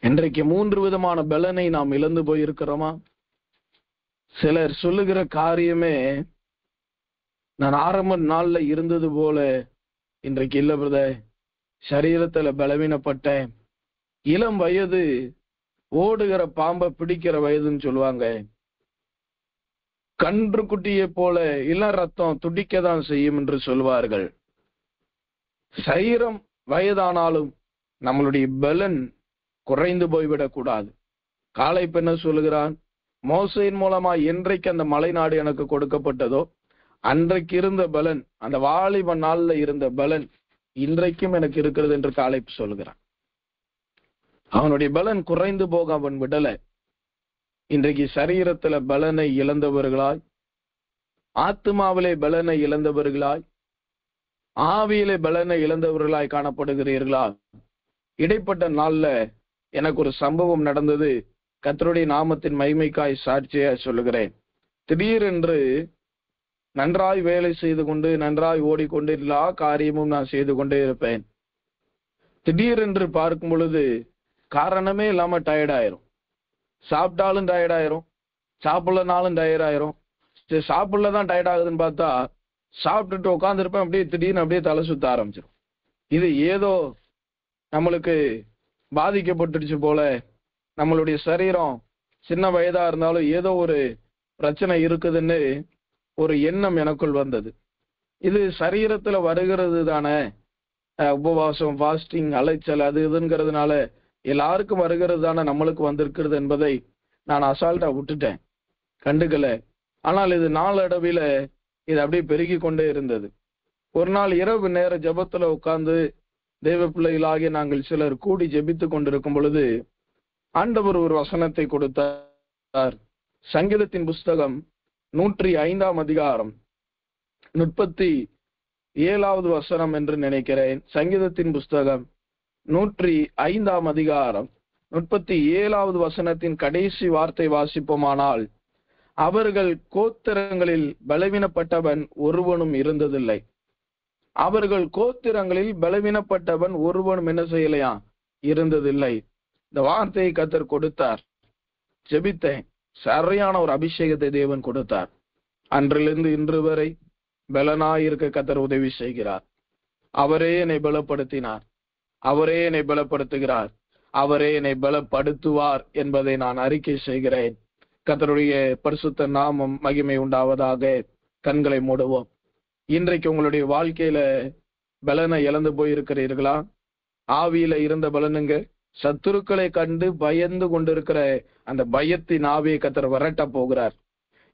இன்றைக்கு 3 விதமான பலனை நாம் இழந்து போயிருக்கிறோமா? சிலர் சொல்லுகிற காரியமே, நான் ஆரம்ப நாள்ல இருந்தது போல இன்றைக்கு இல்ல பிரதர், சரீரத்துல பலவீனப்பட்டேன். இளம் வயது ஓடுகிற பாம்பை பிடிக்கிற வயதுன்னு சொல்லுவாங்க. கன்று குட்டியை போல இளம் ரத்தம் துடிக்கதான் செய்யும் என்று சொல்வார்கள். சரீரம் வயதானாலும் நம்மளுடைய பலன் குறைந்து போய்விடக் கூடாது. காலைப் என்ன சொல்லுகிறான்? மோசையின் மூலமா என்றைக்கு அந்த மலைநாடு எனக்கு கொடுக்கப்பட்டதோ அன்றைக்கு இருந்த பலன், அந்த வாலிப நாள்ல இருந்த பலன் இன்றைக்கும் எனக்கு இருக்கிறது என்று காலைப் சொல்லுகிறான். அவனுடைய பலன் குறைந்து போக அவன் விடல. இன்றைக்கு சரீரத்துல பலனை இழந்தவர்களாய், ஆத்மாவிலே பலனை இழந்தவர்களாய், ஆவியிலே பலனை இழந்தவர்களாய் காணப்படுகிறீர்களா? இடைப்பட்ட நாள்ல எனக்கு ஒரு சம்பவம் நடந்தது. கர்த்தருடைய நாமத்தின் மகிமைக்காய் சாட்சியா சொல்லுகிறேன். திடீரென்று நன்றாய் வேலை செய்து கொண்டு நன்றாய் ஓடிக்கொண்டு எல்லா காரியமும் நான் செய்து கொண்டே இருப்பேன். திடீரென்று பார்க்கும் பொழுது காரணமே இல்லாம டயர்டாயிரும். சாப்பிட்டாலும் டயர்டாயிரும், சாப்பிடலனாலும் டயர்டாயிரும். சாப்பிடலதான் டயர்ட் ஆகுதுன்னு பார்த்தா சாப்பிட்டுட்டு உட்காந்துருப்பேன், அப்படியே திடீர்னு அப்படியே தலை சுத்த ஆரம்பிச்சிடும். இது ஏதோ நம்மளுக்கு பாதிக்கப்பட்டுடுச்சு போல, நம்மளுடைய சரீரம் சின்ன வயதா இருந்தாலும் ஏதோ ஒரு பிரச்சனை இருக்குதுன்னு ஒரு எண்ணம் எனக்குள் வந்தது. இது சரீரத்துல வருகிறது தானே, உபவாசம், ஃபாஸ்டிங், அலைச்சல், அது இதுங்கிறதுனால எல்லாருக்கும் வருகிறது தானே நம்மளுக்கு வந்திருக்கிறது என்பதை நான் அசால்ட்டா விட்டுட்டேன், கண்டுக்கல. ஆனால் இது நாளடைவில இது அப்படியே பெருகி கொண்டே இருந்தது. ஒரு நாள் இரவு நேர ஜெபத்துல உட்கார்ந்து தேவ பிள்ளைகளாகிய நாங்கள் சிலர் கூடி ஜெபித்து கொண்டிருக்கும் பொழுது ஆண்டவர் ஒரு வசனத்தை கொடுத்தார். சங்கீதத்தின் புஸ்தகம் 105 அதிகாரம் 37 வசனம் என்று நினைக்கிறேன். சங்கீதத்தின் புஸ்தகம் 105 அதிகாரம் 37 வசனத்தின் கடைசி வார்த்தை வாசிப்போமானால், அவர்கள் கோத்திரங்களில் பலவீனப்பட்டவன் ஒருவனும் இருந்ததில்லை. அவர்கள் கோத்திரங்களில் பலவீனப்பட்டவன் ஒருவனும் என்ன செய்யலையா? இருந்ததில்லை. இந்த வார்த்தையை கர்த்தர் கொடுத்தார். ஜெபித்தேன். சரியான ஒரு அபிஷேகத்தை தேவன் கொடுத்தார். அன்றிலிருந்து இன்று வரை பலனாயிருக்க கர்த்தர் உதவி செய்கிறார். அவரே என்னை பலப்படுத்தினார், அவரே என்னை பலப்படுத்துகிறார், அவரே என்னை பலப்படுத்துவார் என்பதை நான் அறிக்கை செய்கிறேன். கர்த்தருடைய பரிசுத்த நாமம் மகிமை உண்டாவதாக. கண்களை மூடுவோம். இன்றைக்கு உங்களுடைய வாழ்க்கையில பலனை இழந்து போயிருக்கிறீர்களா? ஆவியில இருந்த பலனுங்க சத்துருக்களை கண்டு பயந்து கொண்டிருக்கிற அந்த பயத்தின் ஆவியை கர்த்தர் விரட்ட போகிறார்.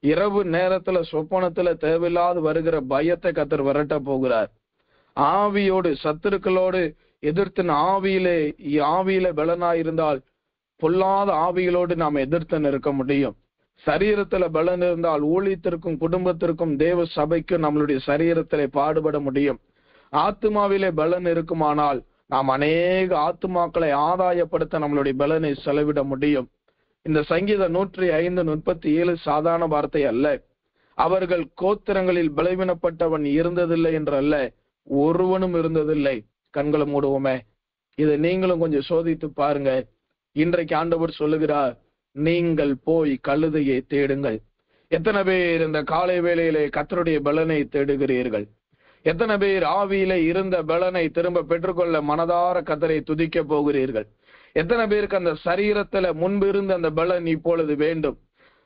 இரவு நேரத்துல சொப்பனத்துல தேவையில்லாது வருகிற பயத்தை கர்த்தர் விரட்ட போகிறார். ஆவியோடு சத்துருக்களோடு எதிர்த்து ஆவியில பலனாயிருந்தால் பொல்லாத ஆவிகளோடு நாம் எதிர்த்து நிற்க முடியும். சரீரத்துல பலன் இருந்தால் ஊழியத்திற்கும் குடும்பத்திற்கும் தேவ சபைக்கும் நம்மளுடைய சரீரத்திலே பாடுபட முடியும். ஆத்மாவிலே பலன் இருக்குமானால் நாம் அநேக ஆத்மாக்களை ஆதாயப்படுத்த நம்மளுடைய பலனை செலவிட முடியும். இந்த சங்கீதம் 105:37 சாதாரண வார்த்தை அல்ல. அவர்கள் கோத்திரங்களில் பலவீனப்பட்டவன் இருந்ததில்லை என்றல்ல, ஒருவனும் இருந்ததில்லை. கண்களை மூடுவோமே. இதை நீங்களும் கொஞ்சம் சோதித்து பாருங்க. இன்றைக்கு ஆண்டவர் சொல்லுகிறார், நீங்கள் போய் கழுதையை தேடுங்கள். எத்தனை பேர் இந்த காலை வேளையிலே கர்த்தருடைய பலனை தேடுகிறீர்கள்? எத்தனை பேர் ஆவியிலே இருந்த பலனை திரும்ப பெற்றுக்கொள்ள மனதார கர்த்தரை துதிக்க போகிறீர்கள்? எத்தனை பேருக்கு அந்த சரீரத்துல முன்பு இருந்த அந்த பலன் இப்பொழுது வேண்டும்?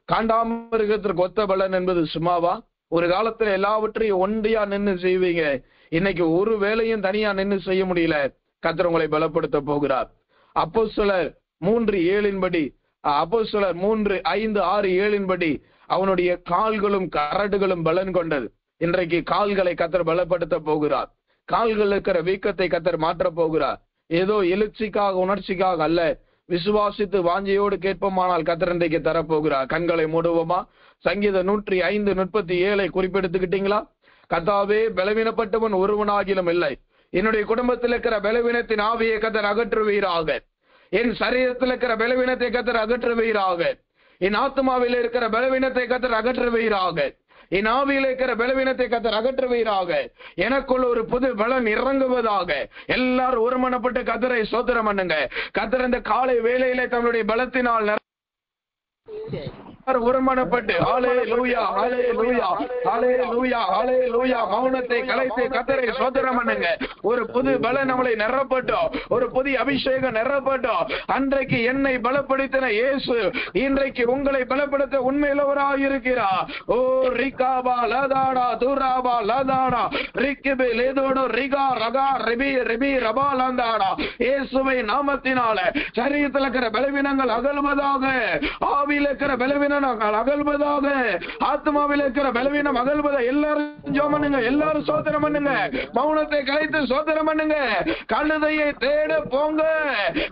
காண்டாமிருகத்திற்கு ஒத்த பலன் என்பது சும்மாவா? ஒரு காலத்துல எல்லாவற்றையும் ஒன்றியா நின்று செய்வீங்க. இன்னைக்கு ஒரு வேலையும் தனியா நின்று செய்ய முடியல. கர்த்தர் உங்களை பலப்படுத்த போகிறார். அப்போஸ்தலர் 3:7 அப்போஸ்தலர் 3:5-6-7 அவனுடைய கால்களும் கரடுகளும் பலன் கொண்டது. இன்றைக்கு கால்களை கர்த்தர் பலப்படுத்த போகிறார். கால்கள் இருக்கிற வீக்கத்தை கர்த்தர் மாற்ற போகிறார். ஏதோ எழுச்சிக்காக உணர்ச்சிக்காக அல்ல, விசுவாசித்து வாஞ்சையோடு கேட்போமானால் கர்த்தர் இன்றைக்கு தரப்போகிறார். கண்களை மூடுவோமா? சங்கீதம் 105:37 குறிப்பெடுத்துக்கிட்டீங்களா? கர்த்தாவே, பலவீனப்பட்டவன் ஒருவனாகிலும் இல்லை. என்னுடைய குடும்பத்தில் இருக்கிற பலவீனத்தின் ஆவியை கர்த்தர் அகற்றுவீராக. என் சரீரத்தில் இருக்கிற பலவீனத்தை கர்த்தர் அகற்றுவீராக. என் ஆத்மாவில் இருக்கிற பலவீனத்தை கர்த்தர் அகற்றுவீராக. என் ஆவியில் இருக்கிற பலவீனத்தை கர்த்தர் அகற்றுவீராக. எனக்குள்ள ஒரு புது பலன் இறங்குவதாக. எல்லாரும் ஒருமனப்பட்டு கர்த்தரை ஸ்தோத்திரம் பண்ணுங்க. கர்த்தர் இந்த காலை வேளையிலே தன்னுடைய பலத்தினால் ஒருமனப்பட்டு ஹல்லேலூயா ஹல்லேலூயா ஹல்லேலூயா ஹல்லேலூயா மௌனத்தை கலைத்து கர்த்தரை ஸ்தோத்திரம் பண்ணுங்க. ஒரு புது பலன் நம்மளை நிரப்பட்டும், ஒரு புதிய அபிஷேகம் நிரப்பட்டும். அன்றைக்கு என்னை பலப்படுத்தின இயேசு இன்றைக்கு உங்களை பலப்படுத்த உண்மையுள்ளவராக இருக்கிறார். ஓ ரிகாபா லதாடா துராபா லதாடா ரிக்கிபே லேதோடு ரிகா ரகா ரிபி ரிபி ரபா லந்தாடா. இயேசுவின் நாமத்தினால சரீரத்தில் இருக்கிற பலவீனங்கள் அகல்வதாக, ஆவியில் இருக்கிற பலவீனம் அகல்வதாக, ஆத்மாவில் இருக்கிற பலவீனம் அகல்வதாக. எல்லாரும் ஜெபம் பண்ணுங்க, எல்லாரும் ஸ்தோத்திரம் பண்ணுங்க. மௌனத்தை கலைத்து ஸ்தோத்திரம் பண்ணுங்க. கழுதையை தேட போங்க.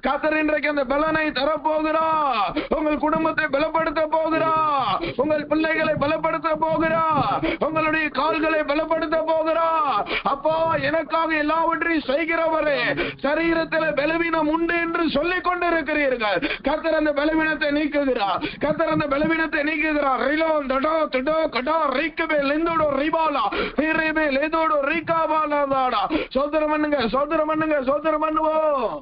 கர்த்தர் இன்றைக்கு அந்த பலனை தரப்போகிறார். உங்கள் குடும்பத்தை பலப்படுத்த போகிறார். உங்கள் பிள்ளைகளை பலப்படுத்த போகிறார். உங்களுடைய கால்களை பலப்படுத்த போகிறார். அப்பா, எனக்காக எல்லாவற்றையும் செய்கிறவரே, சரீரத்தில் பலவீனம் உண்டு என்று சொல்லிக் கொண்டிருக்கிறீர்கள். கர்த்தர் அந்த பலவீனத்தை நீக்குகிறார். கர்த்தர் அந்த பலவீனத்தை நீக்குகிறார். ரிலோன் டடோ டடோ கடா ரிக்கபே லெந்தோடோ ரிபாலா ஹிரேபே லேதோடோ ரிகாபாலாடாடா. ஸ்தோத்திரம் பண்ணுங்க, ஸ்தோத்திரம் பண்ணுங்க, ஸ்தோத்திரம் பண்ணுவோம்.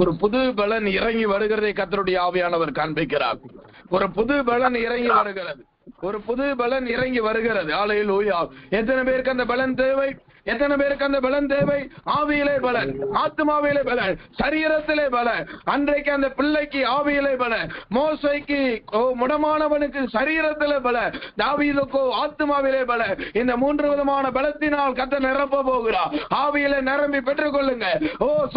ஒரு புது பலன் இறங்கி வருகிறதை கர்த்தருடைய ஆவியானவர் காண்பிக்கிறார். ஒரு புது பலன் இறங்கி வருகிறது. ஒரு புது பலன் இறங்கி வருகிறது. ஹல்லேலூயா. எத்தனை பேருக்கு அந்த பலன் தேவை? எத்தனை பேருக்கு அந்த பலன் தேவை? ஆவியிலே பலன், ஆத்மாவிலே பலன், சரீரத்திலே பலன். அன்றைக்கு அந்த பிள்ளைக்கு ஆவியிலே பலன், மோசைக்கு முடமானவனுக்கு சரீரத்திலே பலன், தாவீதுக்கோ ஆத்மாவிலே பலன். இந்த 3 விதமான பலத்தினால் கர்த்தர் நிரப்ப போகிறார். ஆவியிலே நிரம்பி பெற்றுக்கொள்ளுங்க.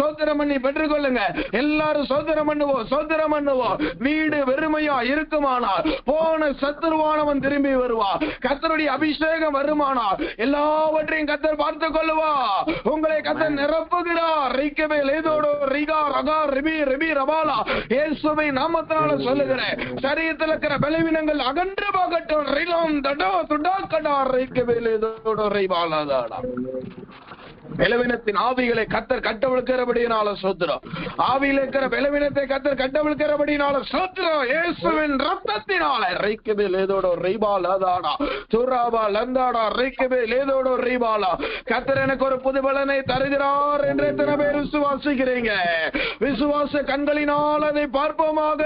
சோத்திரம் பண்ணி பெற்றுக்கொள்ளுங்க. எல்லாரும் சோத்திரம் பண்ணுவோம், சோத்திரம் பண்ணுவோம். வீடு வெறுமையா இருக்குமானால் போன சத்துருவானவன் திரும்பி வருவார். கர்த்தருடைய அபிஷேகம் வருமானால் எல்லாவற்றையும் கர்த்தர் பார்த்துக் கொள்ளுவா. உங்களை கர்த்தர் நிரப்புகிறார். இயேசுவை நாமத்தினால சொல்லுகிறேன், சரீரத்தில் இருக்கிற பலவீனங்கள் அகன்று போகட்டும். பலவீனத்தின் ஆவிகளை கர்த்தர் கட்டவிழ்க்கிறபடியினால சோத்திரம். ஆவியில் இருக்கிற பலவீனத்தை கர்த்தர் கட்டவிழ்க்கிறபடியினால சோத்திரம். இயேசுவின் ரத்தத்தினால ரைக்கபே லேதோடோ ரைபாலாதாடா துராபா லந்தாடா ரைக்கபே லேதோடோ ரைபாலா. கர்த்தர் எனக்கு ஒரு புது பலனை தருகிறார் என்று எத்தனை பேர் விசுவாசிக்கிறீங்க? விசுவாச கண்களினால் அதை பார்ப்போமாக,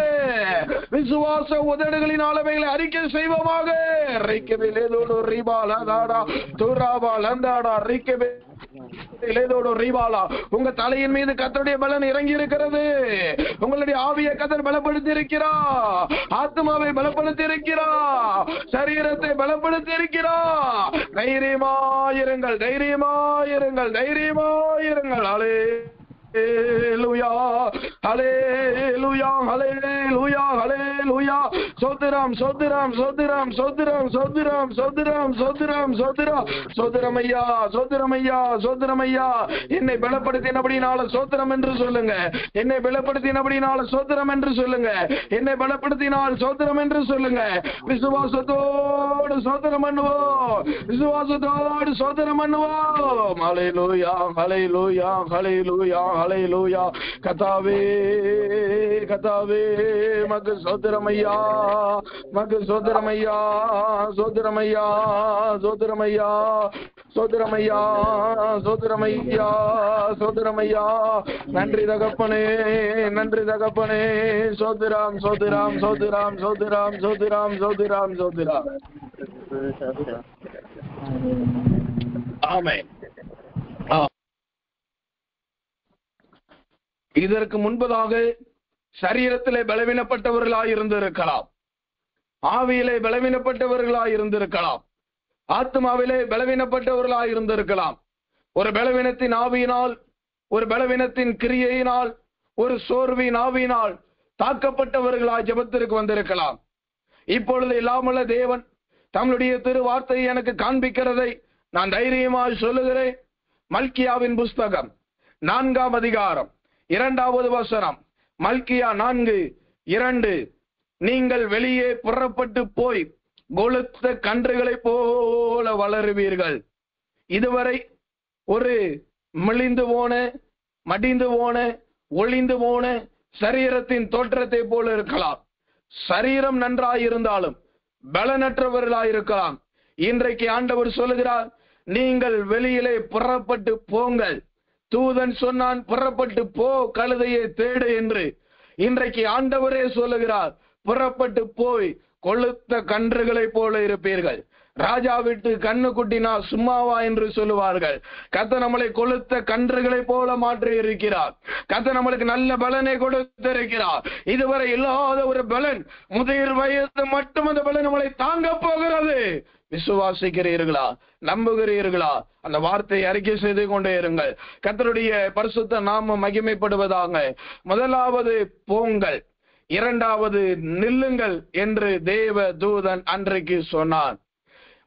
விசுவாச உதடுகளினால் அவைகளை அறிக்கை செய்வோமாக. ரைக்கபே லேதோடோ ரைபாலாதாடா துராபா லந்தாடா ரைக்கபே. உங்க தலையின் மீது கர்த்தருடைய பலன் இறங்கி இருக்கிறது. உங்களுடைய ஆவியை கர்த்தர் பலப்படுத்தி இருக்கிறார், ஆத்மாவை பலப்படுத்தி இருக்கிறார், சரீரத்தை பலப்படுத்தி இருக்கிறார். தைரியமாயிருங்கள், தைரியமாயிருங்கள், தைரியமாயிருங்கள். ஹல்லேலூயா, ஹல்லேலூயா, ஹல்லேலூயா, ஹல்லேலூயா. சோத்திரம், சோத்திரம், சோத்திரம், சோத்திரம், சோத்திரம், சோத்திரம், சோத்திரம், சோத்திரம், சோத்திரம் ஐயா, சோத்திரம் ஐயா, சோத்திரம் ஐயா. என்னை பலப்படுத்தினபடினால சோத்திரம் என்று சொல்லுங்க. என்னை பலப்படுத்தினபடினால சோத்திரம் என்று சொல்லுங்க. என்னை பலப்படுத்தினால் சோத்திரம் என்று சொல்லுங்க. விசுவாசத்தோடு சோத்திரம் பண்ணுவோம், விசுவாசத்தோடு சோத்திரம் பண்ணுவோம். ஹல்லேலூயா, ஹல்லேலூயா, ஹல்லேலூயா, ஹல்லேலூயா. கர்த்தாவே, கர்த்தாவே மக்கு சோத்திரமையா, மக்கு சோத்திரமையா, சோத்திரமையா, சோத்திரமையா, சோத்திரமையா, சோத்திரமையா, சோத்திரமையா. நன்றி தகப்பனே, நன்றி தகப்பனே. சோத்திரம், சோத்திரம், சோத்திரம், சோத்திரம், சோத்திரம், சோத்திரம், சோத்திரம். ஆமென். இதற்கு முன்பதாக சரீரத்திலே பலவீனப்பட்டவர்களாய் இருந்திருக்கலாம், ஆவியிலே பலவீனப்பட்டவர்களாய் இருந்திருக்கலாம், ஆத்மாவிலே பலவீனப்பட்டவர்களாய் இருந்திருக்கலாம். ஒரு பலவீனத்தின் ஆவியினால், ஒரு பலவீனத்தின் கிரியையினால், ஒரு சோர்வின் ஆவியினால் தாக்கப்பட்டவர்களாய் ஜெபத்திற்கு வந்திருக்கலாம். இப்பொழுது இல்லாமல்ல தேவன் தம்முடைய திரு வார்த்தையை எனக்கு காண்பிக்கிறதை நான் தைரியமாய் சொல்லுகிறேன். மல்கியாவின் புஸ்தகம் 4ஆம் அதிகாரம் 2வது வசனம். மல்கியா 4:2. நீங்கள் வெளியே புறப்பட்டு போய் கொழுத்த கன்றுகளை போல வளருவீர்கள். இதுவரை ஒரு மெலிந்து போன, மடிந்து போன, ஒளிந்து போன சரீரத்தின் தோற்றத்தை போல இருக்கலாம். சரீரம் நன்றாயிருந்தாலும் பலனற்றவர்களாயிருக்கலாம். இன்றைக்கு ஆண்டவர் சொல்லுகிறார், நீங்கள் வெளியிலே புறப்பட்டு போங்கள். தூதன் சொன்னான், புறப்பட்டு போ, கழுதையை தேடு என்று. இன்றைக்கு ஆண்டவரே சொல்லுகிறார், புறப்பட்டு போய் கொழுத்த கன்றுகளை போல இருப்பீர்கள். ராஜா விட்டு கண்ணு குட்டினா சும்மாவா என்று சொல்லுவார்கள். கர்த்தர் நம்மளை கொழுத்த கன்றுகளை போல மாற்றி இருக்கிறார். கர்த்தர் நம்மளுக்கு நல்ல பலனை கொடுத்திருக்கிறார். இதுவரை இல்லாத ஒரு பலன், முதிர் வயது மட்டும் அந்த பலன் நம்மளை தாங்க போகிறது. விசுவாசிக்கிறீர்களா? நம்புகிறீர்களா? அந்த வார்த்தையை அறிக்கை செய்து கொண்டே இருங்கள். கர்த்தருடைய பரிசுத்த நாமம் மகிமைப்படுவதாக. முதலாவது போங்கள், 2வது நில்லுங்கள் என்று தேவ தூதன் அன்றைக்கு சொன்னான்.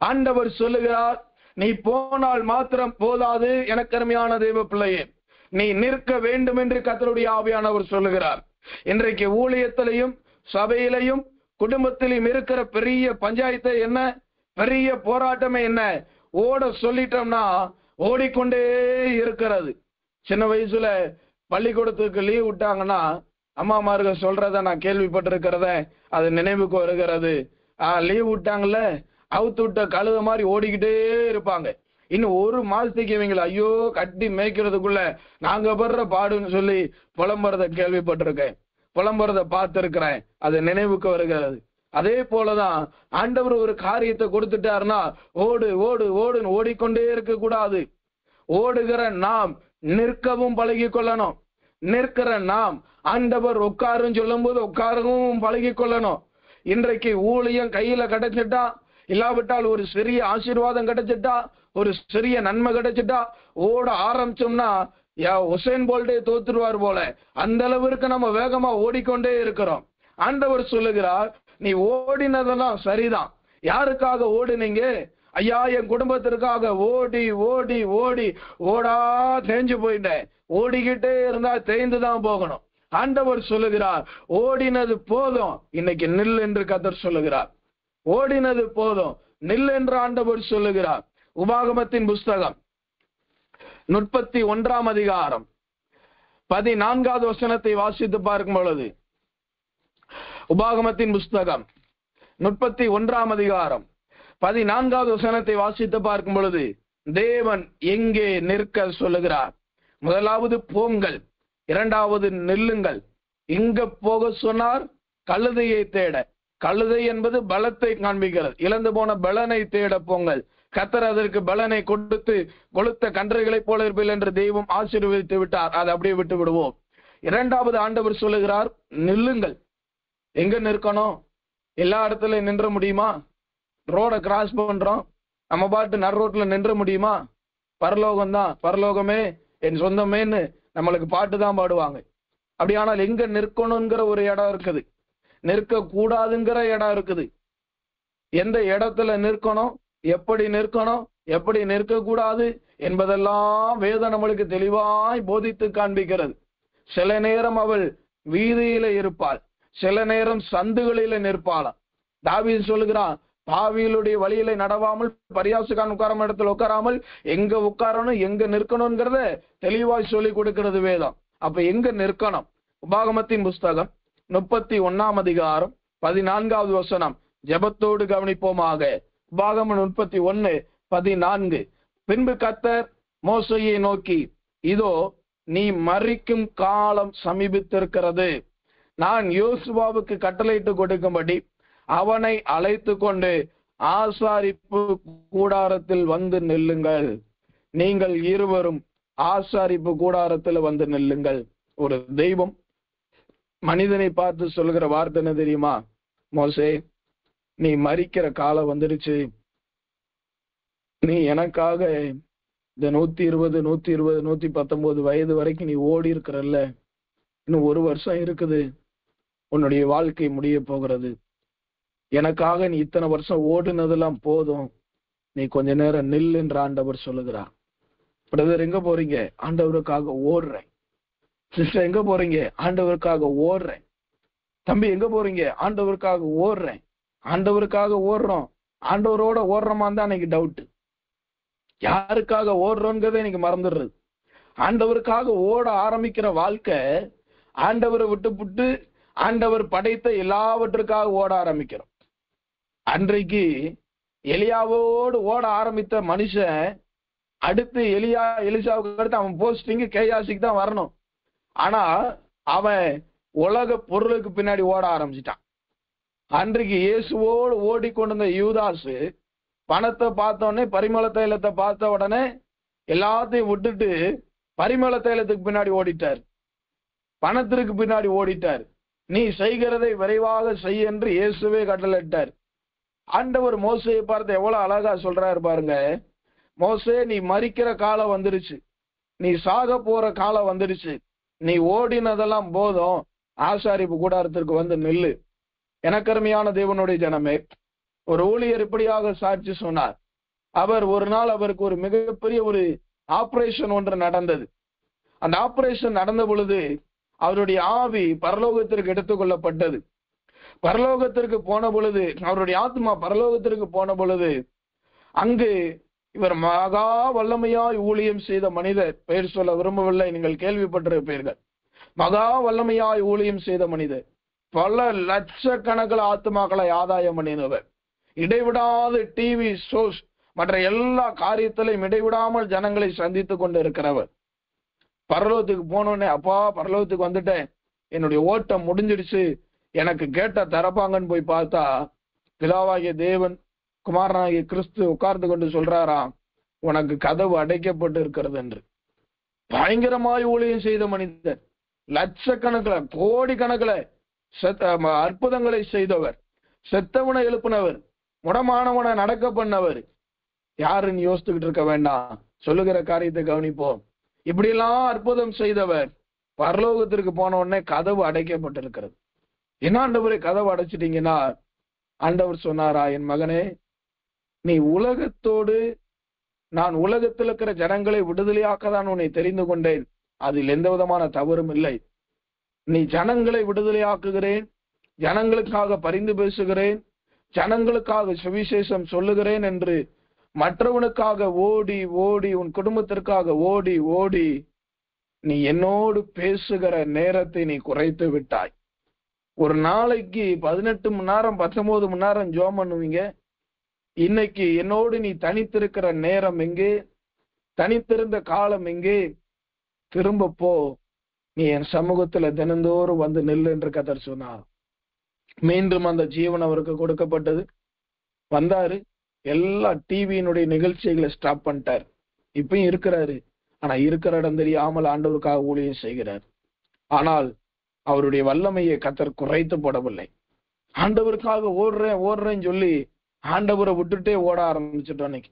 ஆண்டவர் சொல்லுகிறார், நீ போனால் மாத்திரம் போதாது எனக்கு அருமையான தேவ பிள்ளையே, நீ நிற்க வேண்டும் என்று கர்த்தருடைய ஆவியானவர் சொல்லுகிறார். இன்றைக்கு ஊழியத்திலையும் சபையிலையும் குடும்பத்திலையும் இருக்கிற பெரிய பஞ்சாயத்து என்ன, பெரிய போராட்டமே என்ன? ஓட சொல்லிட்டோம்னா ஓடிக்கொண்டே இருக்கிறது. சின்ன வயசுல பள்ளிக்கூடத்துக்கு லீவ் விட்டாங்கன்னா அம்மாமார்கள் சொல்றத நான் கேள்விப்பட்டிருக்கிறத அது நினைவுக்கு வருகிறது. லீவ் விட்டாங்கல்ல, அவுத்து விட்ட கழுத மாதிரி ஓடிக்கிட்டே இருப்பாங்க. இன்னும் ஒரு மாசத்துக்கு இவங்களை ஐயோ கட்டி மேய்க்கிறதுக்குள்ள நாங்க படுற பாடுன்னு சொல்லி புலம்புறத கேள்விப்பட்டிருக்கேன், புலம்புறத பார்த்திருக்கிறேன். அது நினைவுக்கு வருகிறது. அதே போலதான் ஆண்டவர் ஒரு காரியத்தை கொடுத்துட்டாருன்னா ஓடு ஓடு ஓடுன்னு ஓடிக்கொண்டே இருக்க கூடாது. ஓடுகிற நாம் நிற்கவும் பழகி கொள்ளணும். நிற்கிற நாம் ஆண்டவர் உட்காருன்னு சொல்லும் போது உட்காரவும் பழகி கொள்ளணும். இன்றைக்கு ஊழியம் கையில கிடைச்சிட்டா, இல்லாவிட்டால் ஒரு சிறிய ஆசீர்வாதம் கிடைச்சிட்டா, ஒரு சிறிய நன்மை கிடைச்சிட்டா ஓட ஆரம்பிச்சோம்னா உசேன் போல்ட்டே தோத்துருவார் போல, அந்த அளவிற்கு நம்ம வேகமா ஓடிக்கொண்டே இருக்கிறோம். ஆண்டவர் சொல்லுகிறார், நீ ஓடினதெல்லாம் சரிதான். யாருக்காக ஓடுனீங்க? ஐயா, என் குடும்பத்திற்காக ஓடி ஓடி ஓடி ஓடா தேஞ்சு போயிட்டேன். ஓடிக்கிட்டே இருந்தா தேய்ந்துதான் போகணும். ஆண்டவர் சொல்லுகிறார், ஓடினது போதும், இன்னைக்கு நில் என்று கர்த்தர் சொல்லுகிறார். ஓடினது போதும், நில் என்று ஆண்டவர் சொல்லுகிறார். உபாகமத்தின் புஸ்தகம் 31 அதிகாரம் 14வது வசனத்தை வாசித்து பார்க்கும் பொழுது, உபாகமத்தின் புஸ்தகம் 31 அதிகாரம் 14வது வசனத்தை வாசித்து பார்க்கும் பொழுது தேவன் எங்கே நிற்க சொல்லுகிறார். முதலாவது போங்கள், இரண்டாவது நில்லுங்கள். எங்க போக சொன்னார்? கழுதையை தேட. கழுதை என்பது பலத்தை காண்பிக்கிறது. இழந்து போன பலனை தேட போங்கள். கர்த்தர் அதற்கு பலனை கொடுத்து கொளுத்த கன்றுகளை போல இருப்பீர்கள் என்று தெய்வம் ஆசீர்வதித்து விட்டார். அதை அப்படியே விட்டு விடுவோம். இரண்டாவது ஆண்டவர் சொல்லுகிறார், நில்லுங்கள். எங்க நிற்கணும்? எல்லா இடத்துலயும் நின்ற முடியுமா? ரோட கிராஸ் பண்றோம், நம்ம பாட்டு நடு ரோட்ல நின்ற முடியுமா? பரலோகம் தான், பரலோகமே என் சொந்தமேன்னு நம்மளுக்கு பாட்டு தான் பாடுவாங்க. அப்படியானால் எங்க நிற்கணுங்கிற ஒரு இடம் இருக்குது, நிற்க கூடாதுங்கிற இடம் இருக்குது. எந்த இடத்துல நிற்கணும், எப்படி நிற்கணும், எப்படி நிற்க கூடாது என்பதெல்லாம் வேதம் நம்மளுக்கு தெளிவாய் போதித்து காண்பிக்கிறது. சில நேரம் அவள் வீதியில இருப்பாள், சில நேரம் சந்துகளில நிற்பாளாம். தாவீது சொல்லுகிறான், பாவிகளுடைய வழியில நடவாமல் பரியாசுக்கான் உட்கார இடத்துல உட்காராமல் எங்க உட்காரணும் எங்க நிற்கணும்ங்கிறத தெளிவாய் சொல்லி கொடுக்கிறது வேதம். அப்ப எங்க நிற்கணும்? உபாகமத்தின் புஸ்தகம் 31 அதிகாரம் 14வது வசனம் ஜெபத்தோடு கவனிப்போமாக. உபாகமம் 31:14. பின்பு கர்த்தர் மோசேயை நோக்கி, இதோ நீ மரிக்கும் காலம் சமீபித்திருக்கிறது. நான் யோசுவாவுக்கு கட்டளையிட்டு கொடுக்கும்படி அவனை அழைத்து கொண்டு ஆசாரிப்பு கூடாரத்தில் வந்து நில்லுங்கள். நீங்கள் இருவரும் ஆசாரிப்பு கூடாரத்தில் வந்து நில்லுங்கள். ஒரு தெய்வம் மனிதனை பார்த்து சொல்கிற வார்த்தை என்ன தெரியுமா? மோசே, நீ மரிக்கிற காலம் வந்துடுச்சு. நீ எனக்காக இந்த 120, 120, 119 வயது வரைக்கும் நீ ஓடி இருக்கிறல்ல, இன்னும் 1 வருஷம் இருக்குது, உன்னுடைய வாழ்க்கை முடிய போகிறது. எனக்காக நீ இத்தனை வருஷம் ஓடுனதெல்லாம் போதும், நீ கொஞ்ச நேரம் நில் என்று ஆண்டவர் சொல்லுகிறார். பிரதர், எங்க போறீங்க? ஆண்டவருக்காக ஓடுறேன். சிஸ்டர், எங்க போறீங்க? ஆண்டவருக்காக ஓடுறேன். தம்பி, எங்க போறீங்க? ஆண்டவருக்காக ஓடுறேன். ஆண்டவருக்காக ஓடுறோம். ஆண்டவரோட ஓடுறோமா தான் எனக்கு டவுட். யாருக்காக ஓடுறோங்கிறத எனக்கு மறந்துடுறது. ஆண்டவருக்காக ஓட ஆரம்பிக்கிற வாழ்க்கை, ஆண்டவரை விட்டு ஆண்டவர் படைத்த எல்லாவற்றுக்காக ஓட ஆரம்பிக்கிறோம். அன்றைக்கு எலியாவோடு ஓட ஆரம்பித்த மனுஷன் அடுத்து எலிசாவுக்கு அடுத்து அவன் போஸ்டிங் கேயாசிக்கு தான் வரணும். ஆனா அவன் உலக பொருளுக்கு பின்னாடி ஓட ஆரம்பிச்சிட்டான். அன்றைக்கு இயேசுவோடு ஓடிக்கொண்டிருந்த யூதாசு பணத்தை பார்த்த உடனே, பரிமள தைலத்தை பார்த்த உடனே எல்லாத்தையும் விட்டுட்டு பரிமள தைலத்துக்கு பின்னாடி ஓடிட்டார், பணத்திற்கு பின்னாடி ஓடிட்டார். நீ செய்கிறதை விரைவாக செய் என்று இயேசுவே கட்டளையிட்டார். ஆண்டவர் மோசேயை பார்த்து எவ்வளவு அழகா சொல்றாரு பாருங்க. மோசே, நீ மரிக்கிற காலம் வந்துருச்சு, நீ சாக போற காலம் வந்துருச்சு, நீ ஓடினதெல்லாம் போதும், ஆசாரிப்பு கூடாரத்திற்கு வந்து நில்லு. எனக்கருமையான தேவனுடைய ஜனமே, ஒரு ஊழியர் இப்படியாக சாட்சி சொன்னார். அவர் ஒரு நாள் அவருக்கு ஒரு மிகப்பெரிய ஒரு ஆபரேஷன் ஒன்று நடந்தது. அந்த ஆபரேஷன் நடந்த பொழுது அவருடைய ஆவி பரலோகத்திற்கு எடுத்துக்கொள்ளப்பட்டது. பரலோகத்திற்கு போன பொழுது, அவருடைய ஆத்மா பரலோகத்திற்கு போன பொழுது, அங்கு இவர் மகா வல்லமையாய் ஊழியம் செய்த மனிதர், பெயர் சொல்ல விரும்பவில்லை, நீங்கள் கேள்விப்பட்டிருப்பீர்கள். மகா வல்லமையாய் ஊழியம் செய்த மனிதர், பல லட்சக்கணக்கில் ஆத்மாக்களை ஆதாயம் பண்ணினவர், இடைவிடாது டிவி ஷோஸ் மற்ற எல்லா காரியத்திலையும் இடைவிடாமல் ஜனங்களை சந்தித்து கொண்டு இருக்கிறவர். பரலோகத்துக்கு போனோடனே, அப்பா பரலோகத்துக்கு வந்துட்டேன், என்னுடைய ஓட்டம் முடிஞ்சிடுச்சு, எனக்கு கேட்ட தரப்பாங்கன்னு போய் பார்த்தா பிதாவாகிய தேவன் குமாரனாகிய கிறிஸ்து உட்கார்ந்து கொண்டு சொல்றாராம், உனக்கு கதவு அடைக்கப்பட்டு இருக்கிறது என்று. பயங்கரமாய் ஊழியம் செய்த மனிதர், லட்சக்கணக்கில் கோடிக்கணக்கில் அற்புதங்களை செய்தவர், செத்தவனை எழுப்பினவர், முடமானவனை நடக்க பண்ணவர். யாருன்னு யோசித்துக்கிட்டு இருக்க வேண்டாம், சொல்லுகிற காரியத்தை கவனிப்போம். இப்படி எல்லாம் அற்புதம் செய்தவர் பரலோகத்திற்கு போன உடனே கதவு அடைக்கப்பட்டிருக்கிறது. என்ன ஆண்டவரே கதவு அடைச்சிட்டீங்கன்னா, ஆண்டவர் சொன்னாரா, என் மகனே, நீ உலகத்தோடு, நான் உலகத்தில் இருக்கிற ஜனங்களை விடுதலையாக்கதான் உன்னை தெரிந்து கொண்டேன், அதில் எந்த விதமான தவறும் இல்லை. நீ ஜனங்களை விடுதலையாக்குகிறேன், ஜனங்களுக்காக பரிந்து பேசுகிறேன், ஜனங்களுக்காக சுவிசேஷம் சொல்லுகிறேன் என்று மற்றவனுக்காக ஓடி ஓடி, உன் குடும்பத்திற்காக ஓடி ஓடி நீ என்னோடு பேசுகிற நேரத்தை நீ குறைத்து விட்டாய். ஒரு நாளைக்கு 18 மணி நேரம் 19 மணி நேரம் ஜெபம் பண்ணுவீங்க. இன்னைக்கு என்னோடு நீ தனித்திருக்கிற நேரம் எங்கே? தனித்திருந்த காலம் எங்கே? திரும்ப போ, நீ என் சமூகத்துல தினந்தோறும் வந்து நில்லு என்று கர்த்தர் சொன்னார். மீண்டும் அந்த ஜீவன் அவருக்கு கொடுக்கப்பட்டது. வந்தாரு, எல்லா டிவியினுடைய நிகழ்ச்சிகளை ஸ்டாப் பண்ணிட்டார். இப்பயும் இருக்கிறாரு, ஆனா இருக்கிற இடம் தெரியாமல் ஆண்டவருக்காக ஊழியம் செய்கிறார். ஆனால் அவருடைய வல்லமையை கர்த்தர் குறைத்து போடவில்லை. ஆண்டவருக்காக ஓடுறேன்னு சொல்லி ஆண்டவரை விட்டுட்டே ஓட ஆரம்பிச்சுட்டோம். இன்னைக்கு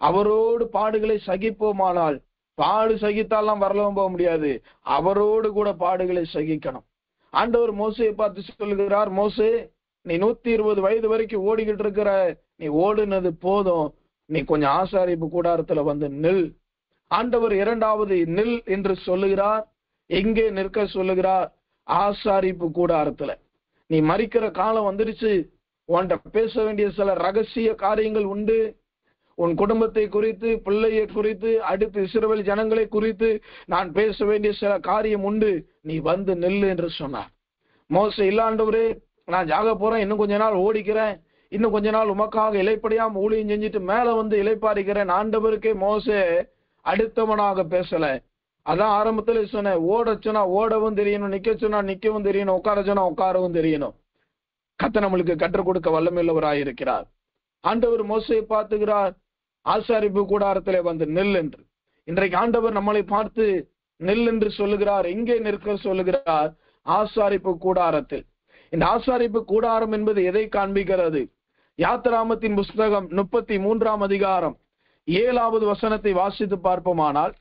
அவரோடு பாடுகளை சகிப்போமானால், பாடு சகித்தாலாம் வரலாம் போக முடியாது, அவரோடு கூட பாடுகளை சகிக்கணும். ஆண்டவர் மோசையை பார்த்து சொல்லுகிறார், மோசே, நீ 120 வயது வரைக்கும் ஓடிக்கிட்டு இருக்கிற, நீ ஓடுனது போதும், நீ கொஞ்சம் ஆசாரிப்பு கூடாரத்துல வந்து நில். ஆண்டவர் இரண்டாவது நில் என்று சொல்லுகிறார். எங்கே நிற்க சொல்லுகிறார்? ஆசாரிப்பு கூடாரத்துல. நீ மரிக்கிற காலம் வந்துருச்சு, உன்கிட்ட பேச வேண்டிய சில ரகசிய காரியங்கள் உண்டு. உன் குடும்பத்தை குறித்து, பிள்ளையை குறித்து, அடுத்து இஸ்ரவேல் ஜனங்களை குறித்து நான் பேச வேண்டிய சில காரியம் உண்டு, நீ வந்து நில்லு என்று சொன்னார். மோசே, இல்ல ஆண்டவரே, நான் ஜாக போறேன், இன்னும் கொஞ்ச நாள் ஓடிக்கிறேன், இன்னும் கொஞ்ச நாள் உமக்காக இலைப்படியாம ஊழியம் செஞ்சுட்டு மேல வந்து இலைப்பாரிக்கிறேன். ஆண்டவருக்கே மோசே அடுத்தவனாக பேசல. அதான் ஆரம்பத்துல சொன்னேன், ஓட சொன்னா ஓடவும் தெரியணும், நிக்க சொன்னா நிக்கவும் தெரியணும், உட்கார சொன்னா உட்காரவும் தெரியணும். கர்த்தர் நம்மளுக்கு கற்றுக் கொடுக்க வல்லமையுள்ளவராயிருக்கிறார். ஆண்டவர் மோசையை பார்த்துகிறார், ஆசாரிப்பு கூடாரத்திலே வந்து நெல் என்று. இன்றைக்கு ஆண்டவர் நம்மளை பார்த்து நெல் என்று சொல்லுகிறார். எங்கே நிற்க சொல்லுகிறார்? ஆசாரிப்பு கூடாரத்தில். இந்த ஆசாரிப்பு கூடாரம் என்பது எதை காண்பிக்கிறது? யாத்திராமத்தின் புஸ்தகம் 33ஆம் அதிகாரம் 7வது வசனத்தை வாசித்து பார்ப்போமானால்,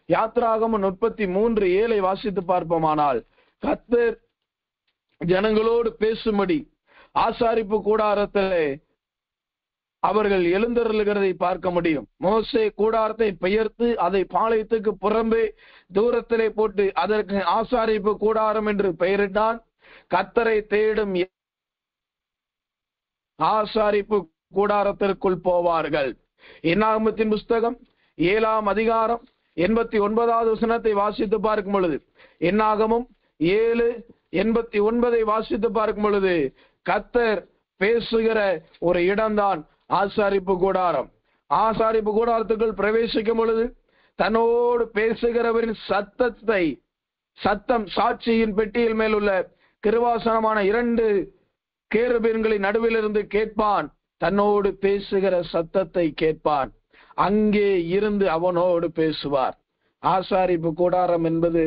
யாத்திராகமம் 33:7 வாசித்து பார்ப்போமானால், கர்த்தர் ஜனங்களோடு பேசும்படி ஆசாரிப்பு கூடாரத்திலே அவர்கள் எழுந்தருளுகிறதை பார்க்க முடியும். மோசே கூடாரத்தை பெயர்த்து அதை பாளையத்துக்கு புறம்பே தூரத்திலே போட்டு அதற்கு ஆசாரிப்பு கூடாரம் என்று பெயரிட்டான். கர்த்தரை தேடும் ஆசாரிப்பு கூடாரத்திற்குள் போவார்கள். என்னாகமத்தின் புஸ்தகம் 7ஆம் அதிகாரம் 89வது வசனத்தை வாசித்து பார்க்கும் பொழுது, என்னாகமும் 7:89 வாசித்து பார்க்கும் பொழுது, கர்த்தர் பேசுகிற ஒரு இடம்தான் ஆசாரிப்பு கூடாரம். ஆசாரிப்பு கூடாரத்துக்குள் பிரவேசிக்கும் பொழுது தன்னோடு பேசுகிறவரின் சத்தம் சாட்சியின் பெட்டியில் மேலுள்ள கிருபாசனமான 2 கேருபீன்களின் நடுவில் இருந்து கேட்பான். தன்னோடு பேசுகிற சத்தத்தை கேட்பான். அங்கே இருந்து அவனோடு பேசுவார். ஆசாரிப்பு கூடாரம் என்பது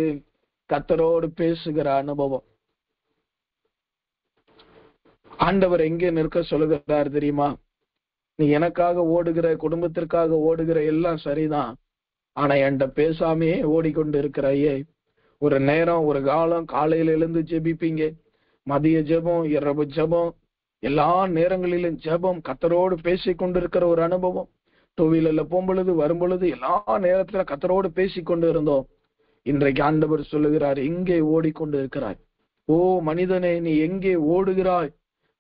கர்த்தரோடு பேசுகிற அனுபவம். ஆண்டவர் எங்கே நிற்க சொல்லுகிறார் தெரியுமா? நீ எனக்காக ஓடுகிற, குடும்பத்திற்காக ஓடுகிற எல்லாம் சரிதான், ஆனா என்கிட்ட பேசாமையே ஓடிக்கொண்டு இருக்கிறையே. ஒரு நேரம், ஒரு காலம் காலையில எழுந்து ஜெபிப்பீங்க, மதிய ஜெபம், இரவு ஜெபம், எல்லா நேரங்களிலும் ஜெபம், கர்த்தரோடு பேசிக் கொண்டிருக்கிற ஒரு அனுபவம். 2 வீலர்ல போகும்பொழுது வரும் பொழுது எல்லா நேரத்துல கர்த்தரோடு பேசிக்கொண்டு இருந்தோம். இன்றைக்கு ஆண்டவர் சொல்லுகிறார், எங்கே ஓடிக்கொண்டு இருக்கிறாய்? ஓ மனிதனே, நீ எங்கே ஓடுகிறாய்?